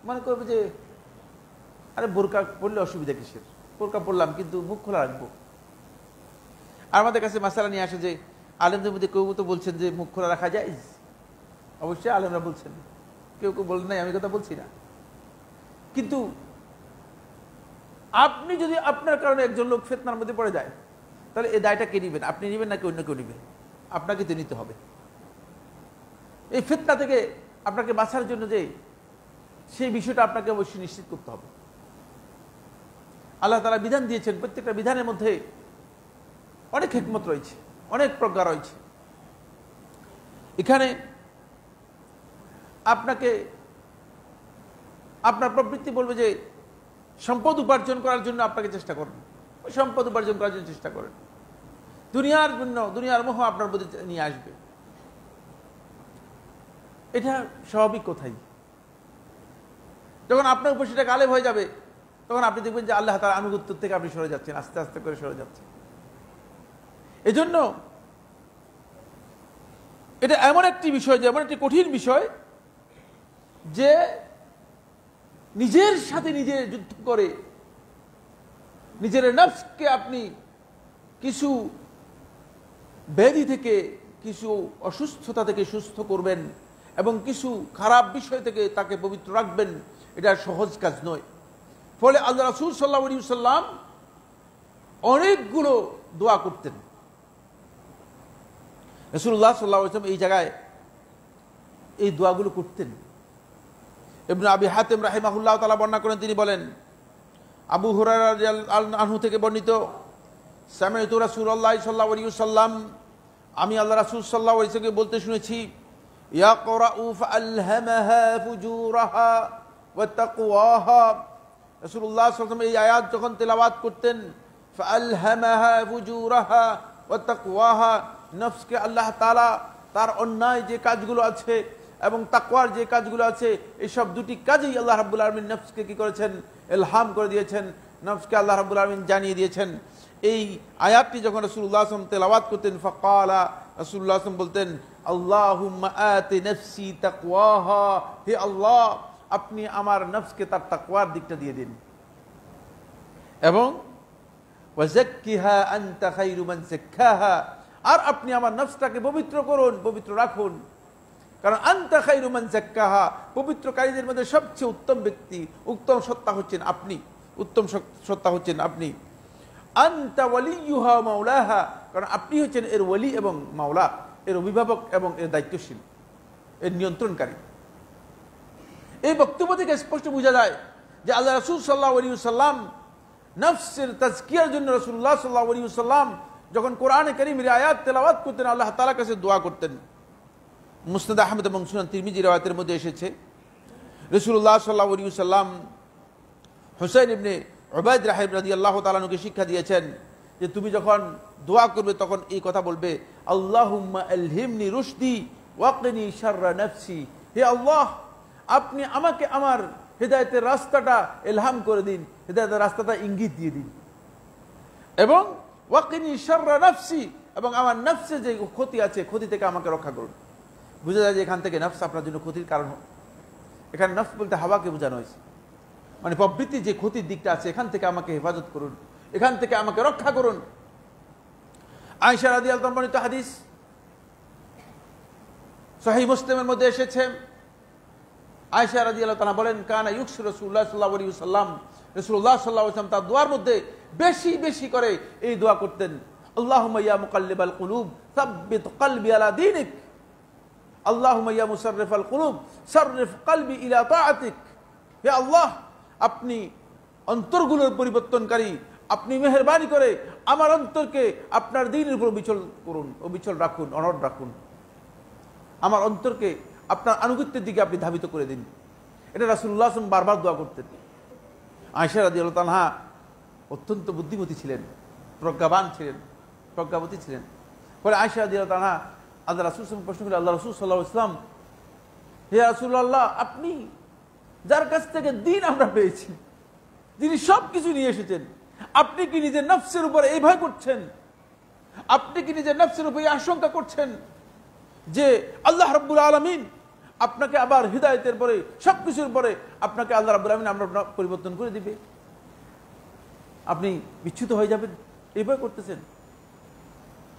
মনে করবে যে আরে বোরকা পড়লে অসুবিধা কিসের, বোরকা পড়লাম কিন্তু মুখ খোলা রাখবো। আর আমাদের কাছে মাসালা নিয়ে আসে যে আলেমদের মধ্যে কেউ তো বলছেন যে মুখ খোলা রাখা যায়, অবশ্যই আলেমরা বলছেন, কেউ কেউ বলেন নাই, আমি কথা বলছি না। কিন্তু আপনি যদি আপনার কারণে একজন লোক ফিতনার মধ্যে পড়ে যায়, তাহলে এই দায়টা কে নিবেন? আপনি নিবেন নাকি অন্য কেউ নিবে? আপনাকে তো নিতে হবে। এই ফিতনা থেকে আপনাকে বাঁচার জন্য যে সেই বিষয়টা আপনাকে অবশ্যই নিশ্চিত করতে হবে। আল্লাহ তাআলা বিধান দিয়েছেন, প্রত্যেকটা বিধানের মধ্যে অনেক হিকমত রয়েছে, অনেক প্রজ্ঞা রয়েছে। এখানে আপনাকে আপনার প্রবৃত্তি বলবে যে সম্পদ উপার্জন করার জন্য আপনাকে চেষ্টা করেন, সম্পদ উপার্জন করার জন্য চেষ্টা করেন, দুনিয়ার জন্য, দুনিয়ার মোহ আপনার মধ্যে নিয়ে আসবে। এটা স্বাভাবিক কোথায়? যখন আপনার উপর সেটা গালেব হয়ে যাবে, তখন আপনি দেখবেন যে আল্লাহ তাআলার আনুগত্য থেকে আপনি সরে যাচ্ছেন, আস্তে আস্তে করে সরে যাচ্ছেন। এজন্য এটা এমন একটি বিষয়, যে এমন একটি কঠিন বিষয় যে নিজের সাথে নিজে যুদ্ধ করে নিজের নফসকে আপনি কিছু ব্যাধি থেকে, কিছু অসুস্থতা থেকে সুস্থ করবেন এবং কিছু খারাপ বিষয় থেকে তাকে পবিত্র রাখবেন, এটা সহজ কাজ নয়। ফলে আল্লাহ রাসূল সাল্লাল্লাহু আলাইহি ওয়াসাল্লাম অনেকগুলো দোয়া করতেন। রাসূলুল্লাহ সাল্লাল্লাহু আলাইহি ওয়াসাল্লাম এই জায়গায় এই দোয়াগুলো করতেন। ইবনে আবি হাতিম রাহিমাহুল্লাহ তাআলা বর্ণনা করেন, তিনি বলেন, আবু হুরায়রা রাদিয়াল্লাহু আনহু থেকে বর্ণিত, সামি'তু রাসূলুল্লাহ সাল্লাল্লাহু আলাইহি ওয়াসাল্লাম, আমি আল্লাহ রাসূল সাল্লাল্লাহু আলাইহি ওয়াসাল্লামকে বলতে শুনেছি, ইয়াকরাউ ফাআলহামাহা ফুজুরাহা ওয়া তাকওয়াহা। রাসূলুল্লাহ সাল্লাল্লাহু আলাইহি ওয়াসাল্লাম এই আয়াত যখন তেলাওয়াত করতেন, ফাআলহামাহা ফুজুরাহা ওয়া তাকওয়াহা, নফসকে আল্লাহ তাআলা তার অন্যায় যে কাজগুলো আছে এবং তাকওয়ার যে কাজগুলো আছে, এই সব দুটি কাজেই আল্লাহ রাব্বুল আলামিন নফসকে কি করেছেন? ইলহাম করে দিয়েছেন, নফসকে আল্লাহ রাব্বুল আলামিন জানিয়ে দিয়েছেন। এই আয়াতটি যখন রাসূলুল্লাহ সাল্লাল্লাহু আলাইহি ওয়াসাল্লাম তেলাওয়াত করতেন, ফাকালা, রাসূলুল্লাহ সাল্লাল্লাহু আলাইহি ওয়াসাল্লাম বলতেন, আল্লাহুম্মা আতি নাফসি তাকওয়াহা, হে আল্লাহ, আপনি আমার নফসকে তার তাকওয়ার দিকটা দিয়ে দিন, এবং ওয়াজাক্কিহা আনতা খায়রু মান যাক্কাহা, আর আপনি আমার নফসটাকে পবিত্র করুন, পবিত্র রাখুন। কারণ আনতা খায়রু মান যাক্কাহা, পবিত্রকারীদের মধ্যে সবচেয়ে উত্তম ব্যক্তি, উত্তম সত্তা হচ্ছেন আপনি, উত্তম সত্তা হচ্ছেন আপনি। আনতা ওয়ালিয়ুহা ওয়া মাওলাহা, কারণ আপনি হচ্ছেন এর ওয়ালি এবং মাওলা, এর অভিভাবক এবং এর দায়িত্বশীল, এর নিয়ন্ত্রণকারী। এই বক্তব্য থেকে স্পষ্ট বোঝা যায় যে আল্লাহ রাসূল সাল্লাল্লাহু আলাইহি ওয়াসাল্লাম নফসের তাজকিয়ার জন্য রাসূলুল্লাহ সাল্লাল্লাহু আলাইহি ওয়াসাল্লাম যখন কোরআনে কারীমের আয়াত তেলাওয়াত করতেন, আল্লাহ তাআলার কাছে দোয়া করতেন। মুসনাদ আহমদ এবং সুনান তিরমিজি riwayaতের মধ্যে এসেছে, রাসূলুল্লাহ সাল্লাল্লাহু আলাইহি ওয়াসাল্লাম হুসাইন ইবনে উবাইদ রাদিয়াল্লাহু তাআলা আনহুকে শিক্ষা দিয়েছেন যে তুমি যখন দোয়া করবে তখন এই কথা বলবে, আল্লাহুম্মা আলহিমনি রুশদি ওয়াকিনি শাররা নাফসি, হে আল্লাহ, আপনি আমাকে আমার হেদায়েতের রাস্তাটা ইলহাম করে দিন, হেদায়েতের রাস্তাটা ইঙ্গিত দিয়ে দিন, এবং ওয়াকিনি শাররা নাফসি, এবং আমার নফসে যে ক্ষতি আছে, ক্ষতি থেকে আমাকে রক্ষা করুন। বুঝা যায় যে এখান থেকে নফস আপনার জন্য ক্ষতির কারণ। এখানে নফস বলতে হাওয়াকে বোঝানো হয়েছে, মানে প্রবৃত্তির যে ক্ষতির দিকটা আছে, এখান থেকে আমাকে হেফাজত করুন, এখান থেকে আমাকে রক্ষা করুন। আয়েশা রাদিয়াল্লাহু আনহা বর্ণিত হাদিস সহিহ মুসলিমের মধ্যে এসেছে, আয়েশা রাদিয়াল্লাহু তাআলা বলেন, কানা ইউকসির রাসূলুল্লাহ সাল্লাল্লাহু আলাইহি ওয়াসাল্লাম, রাসূলুল্লাহ সাল্লাল্লাহু আলাইহি ওয়াসাল্লাম তার দোয়ার মধ্যে বেশি বেশি করে এই দোয়া করতেন, আল্লাহুম্মা ইয়া মুকাল্লিবাল কুলুব সাব্বিত কলবি আলা দীনিক, আল্লাহুম্মা ইয়া মুসাররিফাল কুলুব সাররিফ কলবি ইলা তাআতিক, হে আল্লাহ, আপনি অন্তরগুলোর পরিবর্তনকারী, আপনি মেহেরবানি করে আমার অন্তরকে আপনার দ্বীনের উপর অবিচল করুন, অবিচল রাখুন, অনড় রাখুন, আমার অন্তরকে আপনার আনুগত্যের দিকে আপনি ধাবিত করে দিন। এটা রাসূলুল্লাহ সাল্লাল্লাহু আলাইহি ওয়াসাল্লাম বারবার দোয়া করতেন। আয়েশা রাদিয়াল্লাহু তাআলা অত্যন্ত বুদ্ধিমতী ছিলেন, প্রজ্ঞাবান ছিলেন, প্রজ্ঞাবতী ছিলেন। পরে আয়েশা রাদিয়াল্লাহু তাআলা আল্লাহ রাসূল সাল্লাল্লাহু আলাইহি ওয়াসাল্লাম প্রশ্ন করলেন, আল্লাহ রাসূল সাল্লাল্লাহু আলাইহি ওয়াসাল্লাম, হে রাসূলুল্লাহ, আপনি যার কাছ থেকে দ্বীন আমরা পেয়েছি, যিনি সবকিছু নিয়ে এসেছেন, আপনি কি নিজের নফসের উপর এই ভয় করছেন? আপনি কি নিজের নফসের উপর এই আশঙ্কা করছেন যে আল্লাহ রাব্বুল আলামিন আপনাকে আবার হিদায়াতের পরে, সবকিছুর পরে আপনাকে আল্লাহ রাব্বুল আলামিন আমরা পরিবর্তন করে দিবে, আপনি বিচ্যুত হয়ে যাবেন, এই ভয় করতেছেন?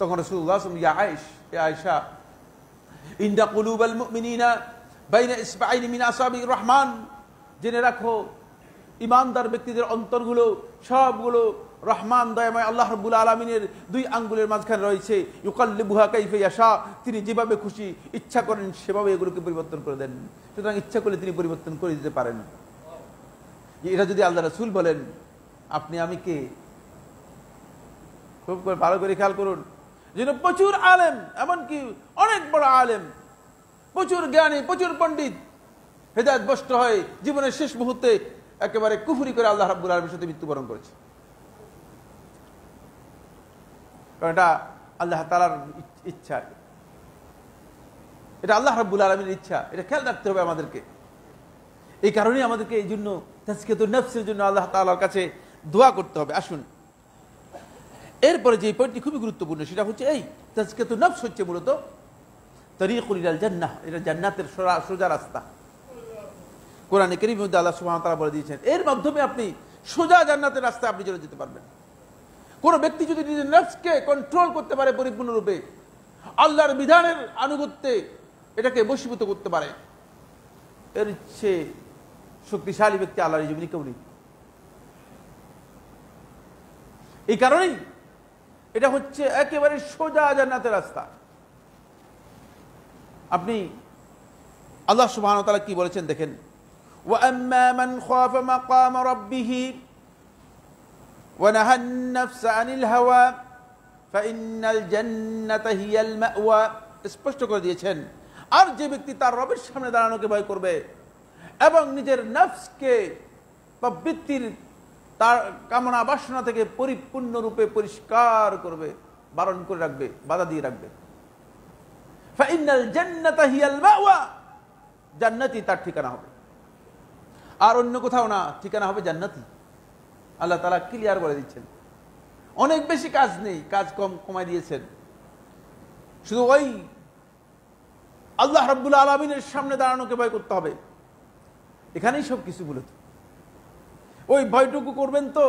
তখন রাসূলুল্লাহ সাল্লাল্লাহু আলাইহি ওয়াসাল্লাম, ইয়া আয়েশ, হে আয়েশা, ইন্না কুলুবাল মুমিনিনা বাইনা ইসবাইনি মিন আসাবির রহমান, জেনে রাখো ইমানদার ব্যক্তিদের অন্তরগুলো সবগুলো রহমান দয়াময় আল্লাহ রাব্বুল আলামিনের দুই আঙ্গুলের মাঝখানে রয়েছে। ইউকাল্লিবুহা কাইফা ইয়াশা, তিনি যেভাবে খুশি ইচ্ছা করেন সেভাবে এগুলোকে পরিবর্তন করে দেন। সুতরাং ইচ্ছা করলে তিনি পরিবর্তন করে দিতে পারেন। এটা যদি আল্লাহ রাসূল বলেন, আপনি আমি কে? খুব ভালো করে খেয়াল করুন, যেন প্রচুর আলেম, এমনকি অনেক বড় আলেম, প্রচুর জ্ঞানী, প্রচুর পণ্ডিত হেদায়েতভ্রষ্ট হয়ে জীবনের শেষ মুহূর্তে একেবারে কুফরি করে আল্লাহ রাব্বুল আলামিনের সাথে মৃত্যুবরণ করেছে। কারণ এটা আল্লাহ তাআলার ইচ্ছা, এটা আল্লাহ রাব্বুল আলামিনের ইচ্ছা, এটা খেয়াল রাখতে হবে আমাদেরকে। এই কারণেই আমাদেরকে এই জন্য তাজকিয়াতুন নফসের জন্য আল্লাহ তাআলার কাছে দোয়া করতে হবে। আসুন, এরপরে যে পয়েন্টটি খুবই গুরুত্বপূর্ণ সেটা হচ্ছে এই তাজকিয়াতুন নফস হচ্ছে মূলত তরিকুল ইলাল জান্নাহ, এটা জান্নাতের সোজা রাস্তা। কোরআনে কারীমের মধ্যে আল্লাহ সুবহানাহু ওয়া তাআলা বলে দিয়েছেন, এর মাধ্যমে আপনি সোজা জান্নাতের রাস্তায় আপনি চলে যেতে পারবেন। কোন ব্যক্তি যদি নিজের নফসকে কন্ট্রোল করতে পারে পরিপূর্ণরূপে, আল্লাহর বিধানের আনুগত্যে এটাকে বশীভূত করতে পারে, এর চেয়ে শক্তিশালী ব্যক্তি আল্লাহর জীবনে কেউ নেই। এই কারণেই এটা হচ্ছে একেবারে সোজা জান্নাতের রাস্তা। আপনি আল্লাহ সুবহানাহু ওয়া তাআলা কি বলেছেন দেখেন, ওয়া আম্মা মান খাফা মাকাম রাব্বিহ ওয়া নাহান নাফসা আনিল হাওয়া ফাইন্নাল জান্নাতা হিয়াল মাওয়া, স্পষ্ট করে দিয়েছেন, আর যে ব্যক্তি তার রবের সামনে দাঁড়ানোকে ভয় করবে এবং নিজের নফসকে প্রবৃত্তির তার কামনা বাসনা থেকে পরিপূর্ণরূপে পরিষ্কার করবে, বারণ করে রাখবে, বাধা দিয়ে রাখবে, ফাইন্নাল জান্নাতা হিয়াল মাওয়া, জান্নাতই তার ঠিকানা হবে, আর অন্য কোথাও না, ঠিকানা হবে জান্নাতই। আল্লাহ তাআলা ক্লিয়ার বলে দিচ্ছেন। অনেক বেশি কাজ নেই, কাজ কমাই দিয়েছেন, শুধু ওই আল্লাহ রাব্বুল আলামিনের সামনে দাঁড়ানোকে ভয় করতে হবে, এখানেই সব কিছু মূলত। ওই ভয়টুকু করবেন তো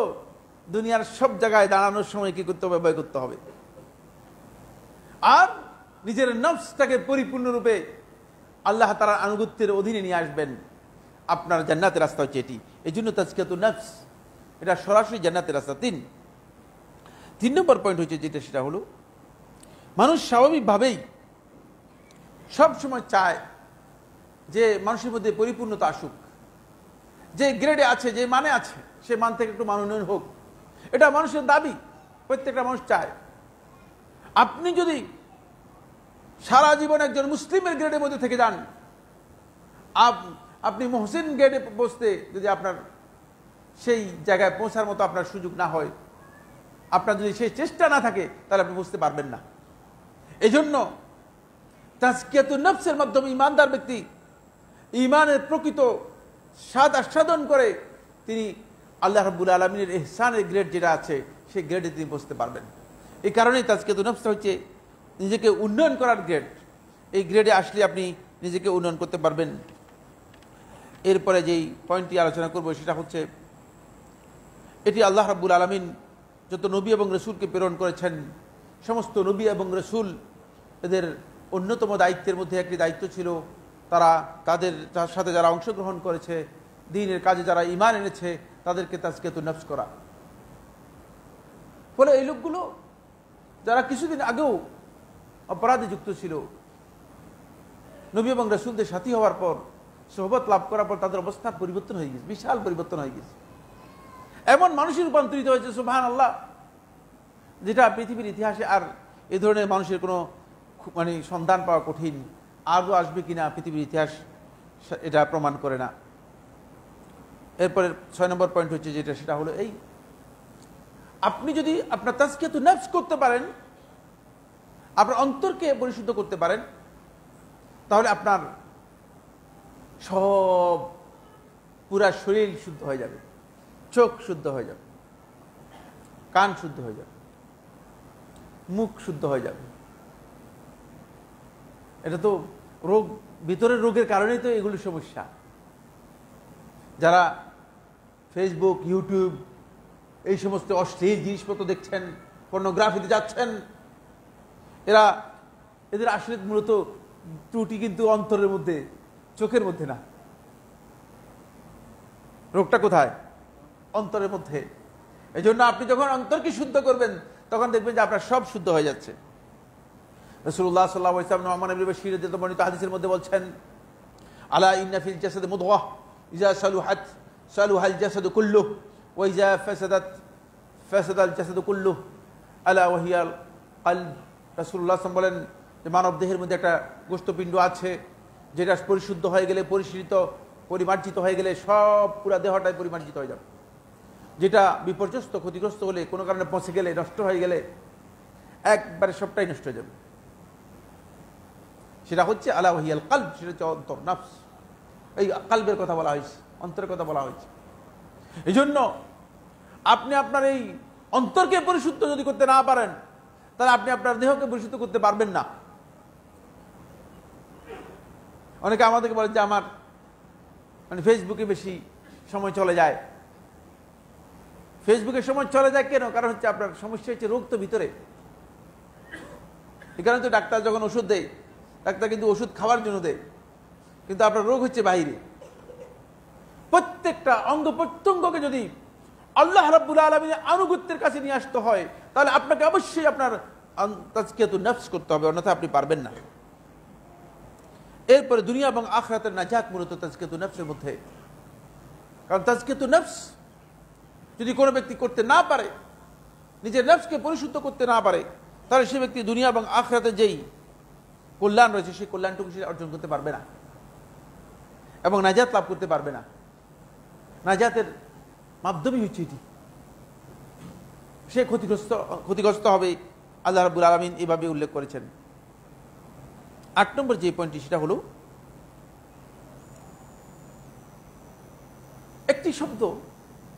দুনিয়ার সব জায়গায় দাঁড়ানোর সময় কি করতে হবে? ভয় করতে হবে। আর নিজের নফসটাকে পরিপূর্ণরূপে আল্লাহ তাআলার আনুগত্যের অধীনে নিয়ে আসবেন, আপনার জান্নাতের রাস্তা হচ্ছে এটি। এই জন্য তাজকিয়াতুন নফস এটা সরাসরি জান্নাতের রাস্তা। তিন নম্বর পয়েন্ট হচ্ছে যেটা, সেটা হলো মানুষ স্বাভাবিকভাবেই সব সময় চায় যে মানুষের মধ্যে পরিপূর্ণতা আসুক, যে গ্রেডে আছে, যে মানে আছে, সে মান থেকে একটু মান উন্নয়ন হোক, এটা মানুষের দাবি, প্রত্যেকটা মানুষ চায়। আপনি যদি সারা জীবন একজন মুসলিমের গ্রেডের মধ্যে থেকে যান, আপনি মুহসিন গ্রেডে বসতে যদি আপনার সেই জায়গায় পৌঁছার মতো আপনার সুযোগ না হয়, আপনার যদি সেই চেষ্টা না থাকে, তাহলে আপনি বুঝতে পারবেন না। এই জন্য তাজকিয়াতুন নফসের মাধ্যমে ইমানদার ব্যক্তি ইমানের প্রকৃত স্বাদ আস্বাদন করে তিনি আল্লাহ রাব্বুল আলামিনের ইহসানের গ্রেড যেটা আছে সেই গ্রেডে তিনি বসতে পারবেন। এই কারণেই তাজকিয়াতুন নফস হচ্ছে নিজেকে উন্নয়ন করার গ্রেড। এই গ্রেডে আসলে আপনি নিজেকে উন্নয়ন করতে পারবেন। এরপরে যেই পয়েন্টটি আলোচনা করব সেটা হচ্ছে, এটি আল্লাহ রাব্বুল আলামিন যত নবী এবং রসুলকে প্রেরণ করেছেন, সমস্ত নবী এবং রসুল এদের অন্যতম দায়িত্বের মধ্যে একটি দায়িত্ব ছিল, তাদের সাথে যারা অংশগ্রহণ করেছে, দ্বীনের কাজে যারা ঈমান এনেছে, তাদেরকে তাজকিয়াতুন নফস করা। ফলে এই লোকগুলো যারা কিছুদিন আগেও অপরাধে যুক্ত ছিল, নবী এবং রসুলদের সাথী হওয়ার পর, সোহবত লাভ করার পর তাদের অবস্থার পরিবর্তন হয়ে গেছে, বিশাল পরিবর্তন হয়ে গেছে। এমন মানুষের রূপান্তরিত হয়েছে সুবহানাল্লাহ, যেটা পৃথিবীর ইতিহাসে আর এ ধরনের মানুষের কোনো সন্ধান পাওয়া কঠিন। আজও আসবে কিনা পৃথিবীর ইতিহাস এটা প্রমাণ করে না। এরপরে 6 নম্বর পয়েন্ট হচ্ছে যেটা, সেটা হলো এই, আপনি যদি আপনার তাজকিয়াতুন নফস করতে পারেন, আপনার অন্তরকে পরিশুদ্ধ করতে পারেন, তাহলে আপনার সব পুরা শরীর শুদ্ধ হয়ে যাবে, চোখ শুদ্ধ হয়ে যাবে, কান শুদ্ধ হয়ে যাবে, মুখ শুদ্ধ হয়ে যাবে। এটা তো রোগ, ভিতরের রোগের কারণেই তো এগুলি সমস্যা। যারা ফেসবুক, ইউটিউব এই সমস্ত অশ্লীল জিনিসপত্র দেখছেন, পর্নোগ্রাফিতে যাচ্ছেন, এদের আসলে মূলত ত্রুটি কিন্তু অন্তরের মধ্যে, চোখের মধ্যে না। রোগটা কোথায়? অন্তরের মধ্যে। এই জন্য আপনি যখন অন্তরকে শুদ্ধ করবেন, তখন দেখবেন যে আপনার সব শুদ্ধ হয়ে যাচ্ছে। রাসূলুল্লাহ সাল্লাল্লাহু আলাইহি ওয়াসাল্লাম নোমান ইবনে বাশীর রাদিয়াল্লাহু আনহু হাদিসের মধ্যে বলছেন, আলা ইন্না ফিল জাসাদি মুদগাহ ইযা সালুহাত সালুহাল জাসাদু কুল্লুহু ওয়া ইযা ফাসাদাত ফাসাদাল জাসাদু কুল্লুহু আলা ওয়া হিয়াল কলব। রাসূলুল্লাহ সাল্লাল্লাহু আলাইহি ওয়াসাল্লাম বলেন যে মানব দেহের মধ্যে একটা গোশতপিণ্ড আছে, যেটা পরিশুদ্ধ হয়ে গেলে, পরিমার্জিত হয়ে গেলে সব পুরা দেহটাই পরিমার্জিত হয়ে যাবে। যেটা বিপর্যস্ত, ক্ষতিগ্রস্ত হলে, কোনো কারণে পচে গেলে, নষ্ট হয়ে গেলে একবারে সবটাই নষ্ট হয়ে যাবে। সেটা হচ্ছে আলা ওয়াহিয়াল কলব, সেটা হচ্ছে অন্তর, নফস। এই কলবের কথা বলা হয়েছে, অন্তরের কথা বলা হয়েছে। এই জন্য আপনি আপনার এই অন্তরকে পরিশুদ্ধ যদি করতে না পারেন, তাহলে আপনি আপনার দেহকে পরিশুদ্ধ করতে পারবেন না। অনেকে আমাদেরকে বলেন যে আমার ফেসবুকে বেশি সময় চলে যায়। ফেসবুকে সময় চলে যায় কেন? কারণ হচ্ছে আপনার সমস্যা হচ্ছে রোগ তো ভিতরে। এই কারণে তো ডাক্তার যখন ওষুধ দেয়, ডাক্তার কিন্তু ওষুধ খাওয়ার জন্য দেয়, কিন্তু আপনার রোগ হচ্ছে বাইরে। প্রত্যেকটা অঙ্গ প্রত্যঙ্গকে যদি আল্লাহ রাব্বুল আলামিনের আনুগত্যের কাছে নিয়ে আসতে হয়, তাহলে আপনাকে অবশ্যই আপনার তাজকিয়াতুন নফস করতে হবে, অন্যথা আপনি পারবেন না। এরপরে দুনিয়া এবং আখিরাতের নাজাত মূলত তাজকিয়াতুন নফসের মধ্যে। কারণ তাজকিয়াতুন নফস যদি কোনো ব্যক্তি করতে না পারে, নিজের নফসকে পরিশুদ্ধ করতে না পারে, তাহলে সে ব্যক্তি দুনিয়া এবং আখিরাতে যেই কল্যাণ রয়েছে, সেই কল্যাণটুকু সে অর্জন করতে পারবে না এবং নাজাত লাভ করতে পারবে না। নাজাতের মাধ্যমই হচ্ছে এটি। সে ক্ষতিগ্রস্ত হবে। আল্লাহ রাব্বুল আলামিন এভাবে উল্লেখ করেছেন। 8 নম্বর যে পয়েন্টটি, সেটা হলো একটি শব্দ,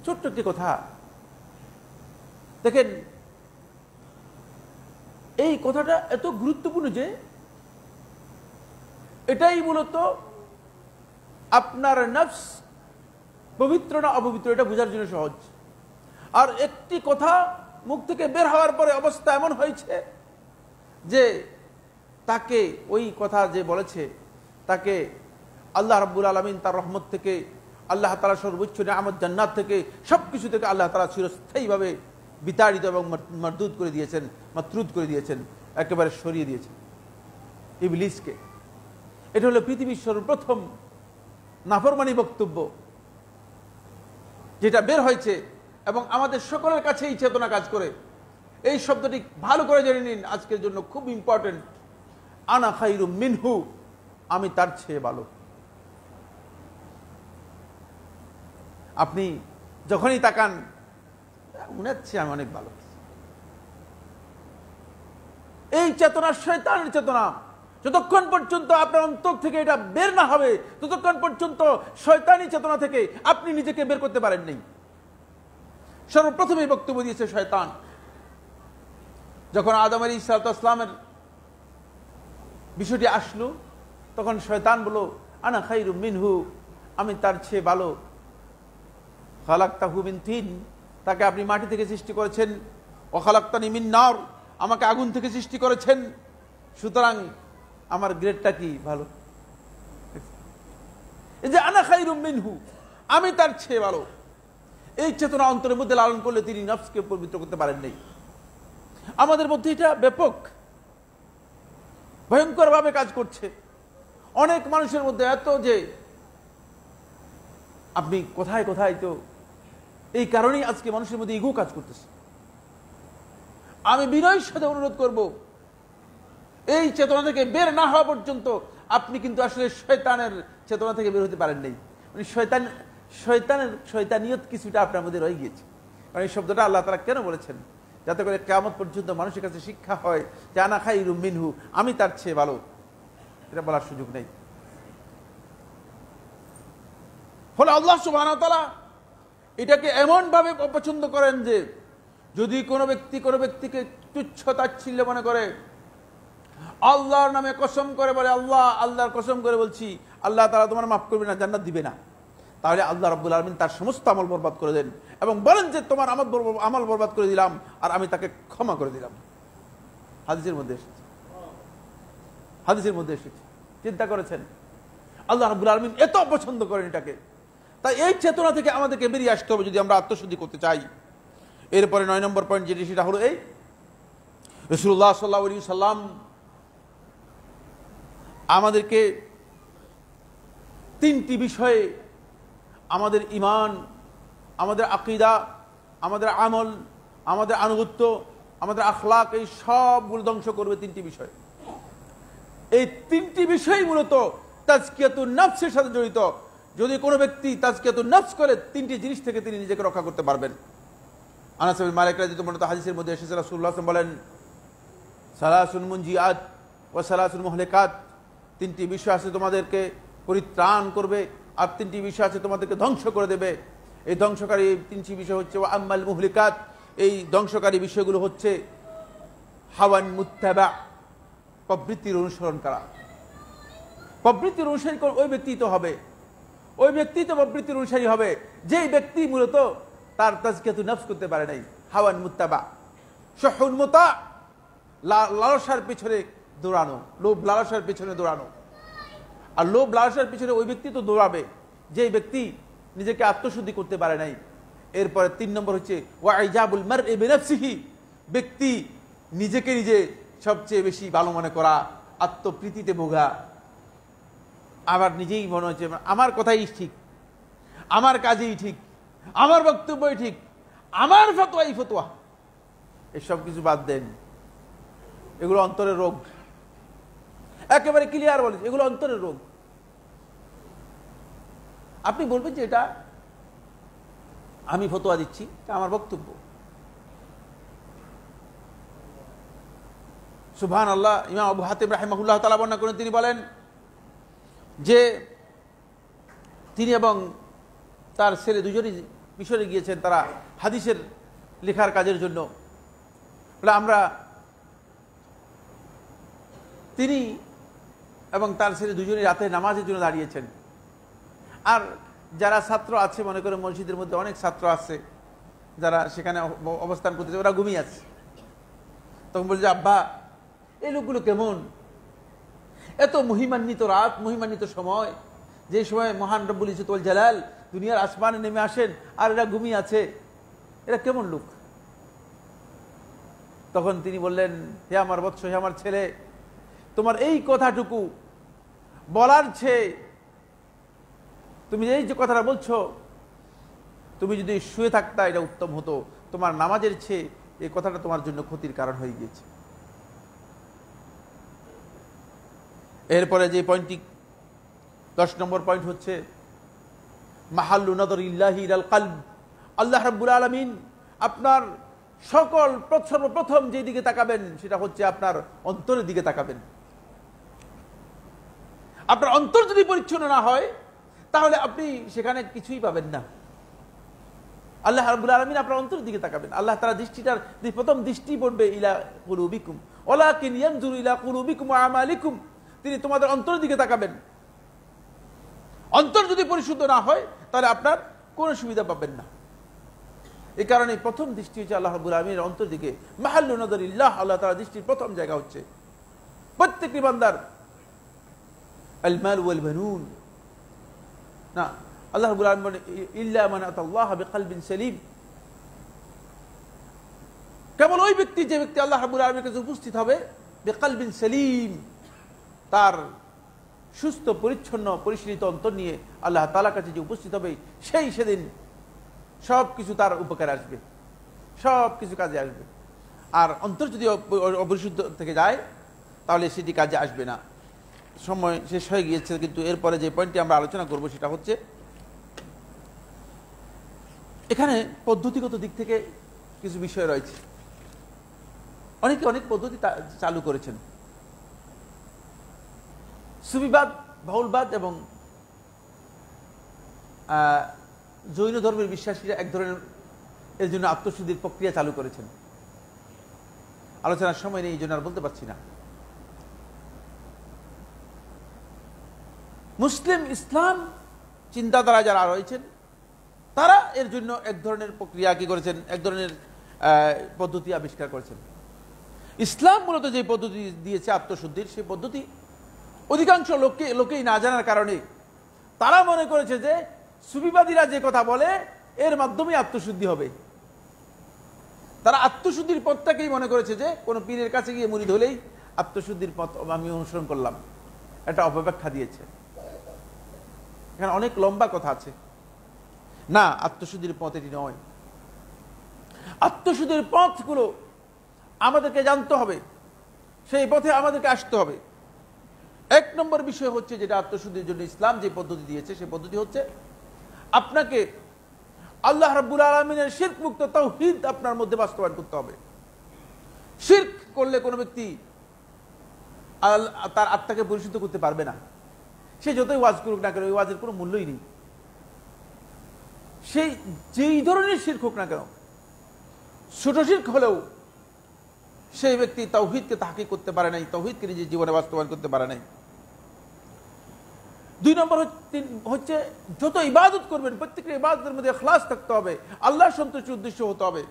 ছোট্ট একটি কথা। দেখেন, এই কথাটা এত গুরুত্বপূর্ণ যে এটাই মূলত আপনার নফস পবিত্র না অপবিত্র এটা বোঝার জন্য সহজ। আর একটি কথা মুখ থেকে বের হওয়ার পরে অবস্থা এমন হয়েছে যে তাকে, ওই কথা যে বলেছে, তাকে আল্লাহ রাব্বুল আলামিন তার রহমত থেকে, আল্লাহ তাআলা সর্বোচ্চ নিয়ামত জান্নাত থেকে, সবকিছু থেকে আল্লাহ তাআলা চিরস্থায়ীভাবে বিতাড়িত এবং মারদুদ করে দিয়েছেন, মাতরুদ করে দিয়েছেন, একেবারে সরিয়ে দিয়েছেন ইবলিসকে। এটা হলো পৃথিবীর সর্বপ্রথম নাফরমানি বক্তব্য যেটা বের হয়েছে, এবং আমাদের সকলের কাছে এই চেতনা কাজ করে। এই শব্দটি ভালো করে জেনে নিন, আজকের জন্য খুব ইম্পর্টেন্ট। আনা খায়রুম মিনহু, আমি তার চেয়ে ভালো। আপনি যখনই তাকান, মনে হচ্ছে আমি অনেক ভালো। এই চেতনা শয়তানের চেতনা। যতক্ষণ পর্যন্ত আপনার অন্তর থেকে এটা বের না হবে, ততক্ষণ পর্যন্ত শয়তানি চেতনা থেকে আপনি নিজেকে বের করতে পারেন নাই। সর্বপ্রথম এই বক্তব্য দিয়েছে শয়তান। যখন আদম আলাইহিস সালামের বিষয়টি আসলো, তখন শয়তান বলল, আনা খায়রুম মিনহু, আমি তার চেয়ে ভালো। খালাকতাহু মিন তিন, তাকে আপনি মাটি থেকে সৃষ্টি করেছেন। ওয়া খালাকতানি মিন নার, আমাকে আগুন থেকে সৃষ্টি করেছেন। সুতরাং আমার গ্রেডটা কি ভালো। এই যে আনা খায়রুম মিনহু, আমি তার চেয়ে ভালো, এই চেতনা অন্তরের মধ্যে লালন করলে তিনি নফসকে পবিত্র করতে পারেন নাই। আমাদের মধ্যে এটা ব্যাপক ভয়ঙ্করভাবে কাজ করছে। অনেক মানুষের মধ্যে এত যে আপনি কোথায় কোথায়, তো এই কারণেই আজকে মানুষের মধ্যে ইগো কাজ করতেছে। আমি বিনয়ের সাথে অনুরোধ করব, এই চেতনা থেকে বের না হওয়া পর্যন্ত আপনি কিন্তু আসলে শয়তানের চেতনা থেকে বের হতে পারেন নাই। মানে শয়তানিয়ত কিছুটা আপনার মধ্যে রয়ে গিয়েছে। কারণ এই শব্দটা আল্লাহ তাআলা কেন বলেছেন? যাতে করে কিয়ামত পর্যন্ত মানুষের কাছে শিক্ষা হয় যে আনা খায়রুম মিনহু, আমি তার চেয়ে ভালো। এটা বলার সুযোগ নেই। ফলে আল্লাহ সুবহানাহু ওয়া তাআলা এটাকে এমন ভাবে অপছন্দ করেন যে যদি কোনো ব্যক্তিকে তুচ্ছ তাচ্ছিল্য মনে করে, আল্লাহর নামে কসম করে বলে, আল্লাহর কসম করে বলছি আল্লাহ তাআলা তোমার মাফ করবে না, জান্নাত দিবে না, তাহলে আল্লাহ রাব্বুল আলামিন তার সমস্ত আমল বরবাদ করে দেন এবং বলেন যে তোমার আমল বরবাদ করে দিলাম আর আমি তাকে ক্ষমা করে দিলাম। হাদিসের মধ্যে এসেছে। চিন্তা করেছেন আল্লাহ রাব্বুল আলামিন এত পছন্দ করেন এটাকে। তাই এই চেতনা থেকে আমাদেরকে বেরিয়ে আসতে হবে যদি আমরা আত্মশুদ্ধি করতে চাই। এরপরে 9 নম্বর পয়েন্ট যেটি, সেটা হলো এই রাসূলুল্লাহ সাল্লাল্লাহু আলাইহি সাল্লাম আমাদেরকে 3টি বিষয়ে, আমাদের ঈমান, আমাদের আকীদা, আমাদের আমল, আমাদের আনুগত্য, আমাদের আখলাক, এই সবগুলো ধ্বংস করবে 3টি বিষয়। এই 3টি বিষয় মূলত তাজকিয়াতুন নফসের সাথে জড়িত। যদি কোনো ব্যক্তি তাজকিয়াতুন নফস করে 3টি জিনিস থেকে তিনি নিজেকে রক্ষা করতে পারবেন। আনাস বিন মালিক রাদিয়াল্লাহু আনহু হাদিসের মধ্যে এসেছে, রাসূলুল্লাহ সাল্লাল্লাহু আলাইহি ওয়াসাল্লাম বলেন, সালাসুন মুনজিআত ওয়া সালাসুন মুহলিকাত, 3টি বিষয় আছে তোমাদেরকে পরিত্রাণ করবে আর 3টি বিষয় আছে তোমাদেরকে ধ্বংস করে দেবে। এই ধ্বংসকারী 3টি বিষয় হচ্ছে ওয়া আম্মাল মুহলিকাত, এই ধ্বংসকারী বিষয়গুলো হচ্ছে হাওয়ান মুত্তাবা, প্রবৃত্তির অনুসরণ করা। প্রবৃত্তির অনুসারী ওই ব্যক্তি তো হবে, ওই ব্যক্তি তো প্রবৃত্তির অনুসারী হবে যেই ব্যক্তি মূলত তার তাজকিয়াতুন নফস করতে পারে নাই। হাওয়ান মুত্তাবা, শুহুন মুতা, লালসার পিছনে দৌড়ানো, লোভ লালসার পিছনে দৌড়ানো। আর লোভ লালসার পিছনে ওই ব্যক্তি তো দৌড়াবে যেই ব্যক্তি নিজেকে আত্মশুদ্ধি করতে পারে নাই। এরপরে 3 নম্বর হচ্ছে ওয়াইজাবুল মারই বিনাফসিহি, ব্যক্তি নিজেকে নিজে সবচেয়ে বেশি ভালো মনে করা, আত্মপ্রীতিতে ভোগা। আবার নিজেই মনে হচ্ছে আমার কথাই ঠিক, আমার কাজেই ঠিক, আমার বক্তব্যই ঠিক, আমার ফতোয়াই ফতোয়া। এসব কিছু বাদ দেন, এগুলো অন্তরের রোগ। একেবারে ক্লিয়ার বলেছে, এগুলো অন্তরের রোগ। আপনি বলবেন যে এটা আমি ফতোয়া দিচ্ছি, এটা আমার বক্তব্য। সুবহানাল্লাহ। ইমাম আবু হাতিম রাহিমাহুল্লাহ তাআলা বর্ণনা করেন, তিনি বলেন যে তিনি এবং তার ছেলে দুজনই মিশরে গিয়েছেন তারা হাদিসের লেখার কাজের জন্য। বলে তিনি এবং তার ছেলে দুজনই রাতে নামাজের জন্য দাঁড়িয়েছেন। আর যারা ছাত্র আছে, মনে করে মসজিদের মধ্যে অনেক ছাত্র আছে যারা সেখানে অবস্থান করতেছে, ওরা ঘুমিয়ে আছে। তখন বলছে, আব্বা এই লোকগুলো কেমন? এত মহিমান্বিত রাত, মহিমান্বিত সময়, যে সময় মহান রব্বুল ইজ্জত ওয়াল জালাল দুনিয়ার আসমানে নেমে আসেন, আর এরা ঘুমিয়ে আছে, এরা কেমন লোক? তখন তিনি বললেন, হে আমার বৎস, হে আমার ছেলে, তোমার এই কথাটুকু বলার চেয়ে তুমি এই যে কথাটা বলছো, তুমি যদি শুয়ে থাকতা এটা উত্তম হতো। তোমার নামাজের চেয়ে এই কথাটা তোমার জন্য ক্ষতির কারণ হয়ে গিয়েছে। এরপরে যে পয়েন্টটি 10 নম্বর পয়েন্ট হচ্ছে মাহাল্লু নাযরিল্লাহি ইলাল কলব। আল্লাহ রাব্বুল আলামিন আপনার সর্বপ্রথম যে দিকে তাকাবেন সেটা হচ্ছে আপনার অন্তরের দিকে তাকাবেন। আপনার অন্তর যদি পরিচ্ছন্ন না হয় তাহলে আপনি সেখানে কিছুই পাবেন না। আল্লাহ রাব্বুল আলামিন আপনার অন্তরের দিকে তাকাবেন। আল্লাহ তাআলা দৃষ্টিটার প্রথম দৃষ্টি পড়বে ইলা কুলুবিকুম ওয়ালাকিন ইয়ানজুরু ইলা কুলুবিকুম ওয়া আমালিকুম, তিনি তোমাদের অন্তরের দিকে তাকাবেন। অন্তর যদি পরিশুদ্ধ না হয় তাহলে আপনার কোনো সুবিধা পাবেন না। এই কারণে প্রথম দৃষ্টি হচ্ছে আল্লাহ রাব্বুল আলামিনের অন্তর দিকে। মাহাল্লু নাযরিল্লাহ, আল্লাহ তাআলা দৃষ্টির প্রথম জায়গা হচ্ছে প্রত্যেকটি বান্দার আল মাল ওয়াল বানুন না। আল্লাহ রাব্বুল আলামিন বলেন ইল্লা মান আতাল্লাহ বিকলবিন সালিম, কেবল ওই ব্যক্তি যে ব্যক্তি আল্লাহ রাব্বুল আলামিনের কাছে উপস্থিত হবে বিকলবিন সালিম, তার সুস্থ পরিচ্ছন্ন পরিশীলিত অন্তর নিয়ে আল্লাহ তাআলার কাছে যে উপস্থিত হবে, সেদিন সব কিছু তার উপকারে আসবে, সব কিছু কাজে আসবে। আর অন্তর যদি অপরিশুদ্ধ থেকে যায় তাহলে সেটি কাজে আসবে না। সময় শেষ হয়ে গিয়েছে, কিন্তু এরপরে যে পয়েন্টটি আমরা আলোচনা করব সেটা হচ্ছে এখানে পদ্ধতিগত দিক থেকে কিছু বিষয় রয়েছে। অনেকে অনেক পদ্ধতি চালু করেছেন। সুফিবাদ, বাউলবাদ এবং জৈন ধর্মের বিশ্বাসীরা এক ধরনের এর জন্য আত্মশুদ্ধির প্রক্রিয়া চালু করেছেন। আলোচনার সময় নেই, এই জন্য আর বলতে পারছি না। মুসলিম ইসলাম চিন্তাধারা যারা রয়েছেন তারা এর জন্য এক ধরনের প্রক্রিয়া কি করেছেন, এক ধরনের পদ্ধতি আবিষ্কার করেছেন। ইসলাম মূলত যে পদ্ধতি দিয়েছে আত্মশুদ্ধির, সেই পদ্ধতি অধিকাংশ লোকেই না জানার কারণে তারা মনে করেছে যে সুফিবাদীরা যে কথা বলে এর মাধ্যমে আত্মশুদ্ধি হবে। তারা আত্মশুদ্ধির পথটাকেই মনে করেছে যে কোনো পীরের কাছে গিয়ে মুরিদ হলেই আত্মশুদ্ধির পথ আমি অনুসরণ করলাম, এটা অপব্যাখ্যা দিয়েছে। এখানে অনেক লম্বা কথা আছে। না, আত্মশুদ্ধির পথ এটি নয়। আত্মশুদ্ধির পথগুলো আমাদেরকে জানতে হবে, সেই পথে আমাদেরকে আসতে হবে। এক নম্বর বিষয় হচ্ছে, যেটা আত্মশুদ্ধির জন্য ইসলাম যে পদ্ধতি দিয়েছে, সেই পদ্ধতি হচ্ছে আপনাকে আল্লাহ রাব্বুল আলামিনের শিরক মুক্ত তাওহীদ আপনার মধ্যে বাস্তবায়ন করতে হবে। শিরক করলে কোনো ব্যক্তি তার আত্মাকে পরিশুদ্ধ করতে পারবে না। সে যতই ওয়াজ করুক না কেন, ওই ওয়াজের কোনো মূল্যই নেই। সেই যেই ধরনের শিরক হোক না কেন, ছোট শিরক হলেও সেই ব্যক্তি তাওহীদকে তাহকিক করতে পারে নাই, তাওহীদকে নিজের জীবনে বাস্তবায়ন করতে পারে নাই। দুই নম্বর হচ্ছে যত ইবাদত করবেন প্রত্যেকটা ইবাদতের মধ্যে ইখলাস থাকতে হবে, আল্লাহর সন্তুষ্টির উদ্দেশ্য হতে হবে।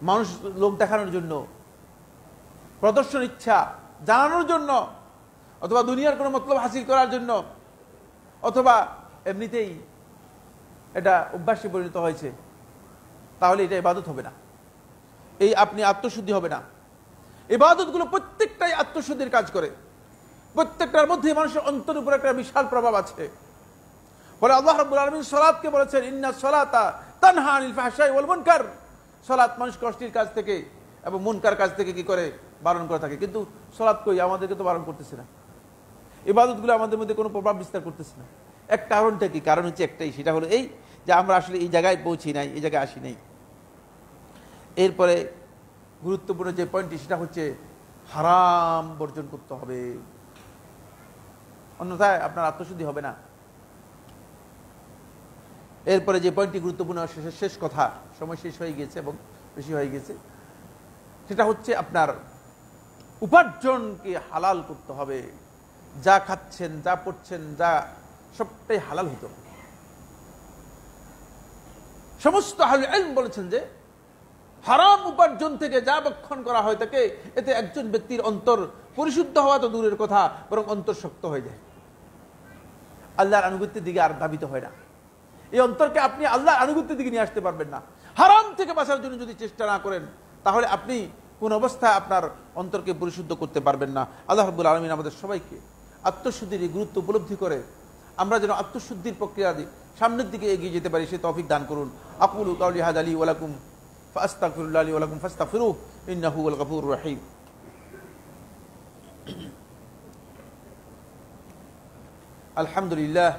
মানুষ লোক দেখানোর জন্য, প্রদর্শন ইচ্ছা জানানোর জন্য, অথবা দুনিয়ার কোনো মতলব হাসিল করার জন্য, অথবা এমনিতেই এটা অভ্যাসে পরিণত হয়েছে, তাহলে এটা ইবাদত হবে না। এই আপনি আত্মশুদ্ধি হবে না। ইবাদতগুলো প্রত্যেকটাই আত্মশুদ্ধির কাজ করে। প্রত্যেকটার মধ্যে মানুষের অন্তরের উপর একটা বিশাল প্রভাব আছে। বলে আল্লাহ রাব্বুল আলামিন সালাতকে বলেছেন, ইন্নাস সালাতা তানহা আনিল ফাহশাই ওয়াল মুনকার। সালাত মানুষকে অশ্লীল কাজ থেকে এবং মুনকার কাজ থেকে কি করে, বারণ করে থাকে। কিন্তু সালাত কই, আমাদেরকে তো বারণ করতেছে না। ইবাদতগুলো আমাদের মধ্যে কোনো প্রভাব বিস্তার করতেছে না। এক কারণটা কি? কারণ হচ্ছে একটাই, সেটা হলো এই যে আমরা আসলে এই জায়গায় পৌঁছি নাই, এই জায়গায় আসি নাই। এরপরে গুরুত্বপূর্ণ যে পয়েন্টটি, সেটা হচ্ছে হারাম বর্জন করতে হবে, অন্যথায় আপনার আত্মশুদ্ধি হবে না। এরপরে যে পয়েন্টটি গুরুত্বপূর্ণ, শেষ কথা, সময় শেষ হয়ে গেছে এবং বেশি হয়ে গেছে, সেটা হচ্ছে আপনার উপার্জনকে হালাল করতে হবে। যা খাচ্ছেন, যা পড়ছেন, যা সবটাই হালাল হতো। সমস্ত আহলে ইলম বলেছেন যে হারাম উপার্জন থেকে যা ভক্ষণ করা হয় থাকে, এতে একজন ব্যক্তির অন্তর পরিশুদ্ধ হওয়া তো দূরের কথা, বরং অন্তর শক্ত হয়ে যায়, আল্লাহর আনুগত্যের দিকে আর ধাবিত হয় না। এই অন্তরকে আপনি আল্লাহর আনুগত্যের দিকে নিয়ে আসতে পারবেন না। হারাম থেকে বাঁচার জন্য যদি চেষ্টা না করেন, তাহলে আপনি কোন অবস্থায় আপনার অন্তরকে পরিশুদ্ধ করতে পারবেন না। আল্লাহ রাব্বুল আলামিন আমাদের সবাইকে আত্মশুদ্ধির গুরুত্ব উপলব্ধি করে আমরা যেন আত্মশুদ্ধির প্রক্রিয়া সামনের দিকে এগিয়ে যেতে পারি, সে তৌফিক দান করুন। আকুলু কাওলি হাযা লি ওয়া লাকুম ফাস্তাগফিরুল্লাহ লি ওয়া লাকুম ফাস্তাগফিরুহু ইন্নাহু হুয়াল গফুরুর রহিম। আলহামদুলিল্লাহ,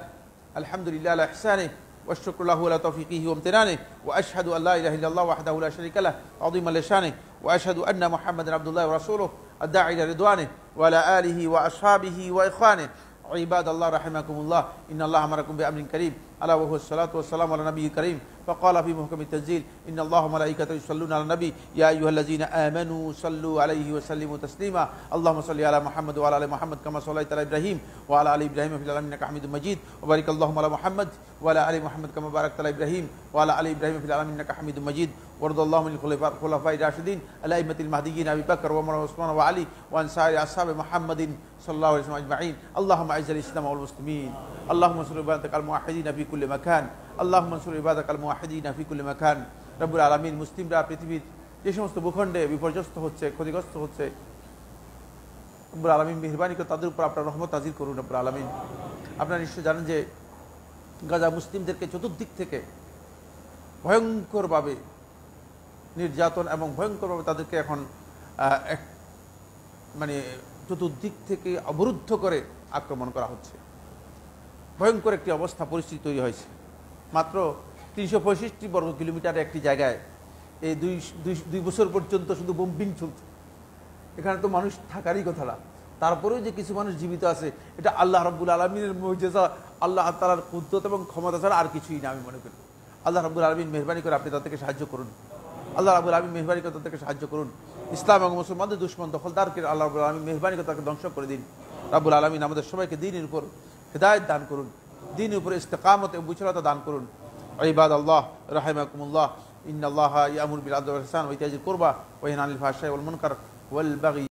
আলহামদুলিল্লাহ আলা ইহসানিহি ওয়া শুকরু লাহু আলা তাওফীকিহি ওয়া ইমতিনানিহি ওয়া আশহাদু আল্লা ইলাহা ইল্লাল্লাহ ওয়াহদাহু লা শারীকা লাহু আযীমান লিশানিহি ওয়া আশহাদু আন্না মুহাম্মাদান আবদুল্লাহি ওয়া রাসূলুহু আদ-দাঈ ইলা রিদওয়ানিহি ওয়া আলা আলিহি ওয়া আসহাবিহি ওয়া ইখওয়ানিহি عباد الله رحمكم الله إن الله أمركم بأمر كريم ألا وهو الصلاة والسلام على نبي كريم فقال في محكم التنزيل إن الله وملائكته يصلون على النبي يا أيها الذين آمنوا صلوا عليه وسلموا تسليما اللهم صل على محمد وعلى آل محمد كما صليت على إبراهيم وعلى آل إبراهيم في العالمين إنك حميد مجيد وبارك اللهم على محمد وعلى آل محمد كما باركت على إبراهيم وعلى آل إبراهيم في العالمين إنك حميد مجيد وارض اللهم عن الخلفاء الراشدين الأئمة المهديين أبي بكر وعمر وعثمان وعلي وعن سائر أصحاب محمد صلى الله عليه وسلم أجمعين اللهم أعز الإسلام والمسلمين اللهم انصر عبادك الموحدين في كل مكان اللهم انصر عبادك الموحدين في كل مكان রব্বুল আলামিন মুসলিমরা পৃথিবীর যে সমস্ত ভূখণ্ডে বিপর্যস্ত হচ্ছে, ক্ষতিগ্রস্ত হচ্ছে, রব্বুল আলামিন মেহেরবানি করে তাদের উপর আপনার রহমত নাযিল করুন। রব্বুল আলামিন, আপনারা নিশ্চয় জানেন যে গাজা মুসলিমদেরকে চতুর্দিক থেকে ভয়ঙ্করভাবে নির্যাতন এবং ভয়ঙ্করভাবে তাদেরকে এখন মানে চতুর্দিক থেকে অবরুদ্ধ করে আক্রমণ করা হচ্ছে। ভয়ঙ্কর একটি অবস্থা, পরিস্থিতি তৈরি হয়েছে। মাত্র 365 বর্গ কিলোমিটার একটি জায়গায় এই দুই বছর পর্যন্ত শুধু বোম্বিং চলছে। এখানে তো মানুষ থাকারই কথা না, তারপরেও যে কিছু মানুষ জীবিত আছে, এটা আল্লাহ রাব্বুল আলামিনের মুজিজা, আল্লাহ তাআলার কুদরত এবং ক্ষমতা ছাড়া আর কিছুই না আমি মনে করি। আল্লাহ রাব্বুল আলামিন মেহেরবানি করে আপনি তাদেরকে সাহায্য করুন। আল্লাহ রাব্বুল আলামিন মেহেরবানি করে তাদেরকে সাহায্য করুন। ইসলাম এবং মুসলমানদের দুশমন দখলদারকে আল্লাহ রাব্বুল আলামিন মেহেরবানি করে তাকে ধ্বংস করে দিন। রাব্বুল আলামিন আমাদের সবাইকে দ্বীনের উপর হিদায়াত দান করুন, দ্বীনের উপর ইস্তেকামত এবং বুঝলতা দান করুন। ইবাদাল্লাহ রাহিমাকুমুল্লাহ, ইন্নাল্লাহা ইয়ামুরু বিল আদলি ওয়াল ইহসান ওয়া ইতাইজিল কুরবা ওয়া ইয়ানহা আনিল ফাহশাই ওয়াল মুনকার ওয়াল বাগই।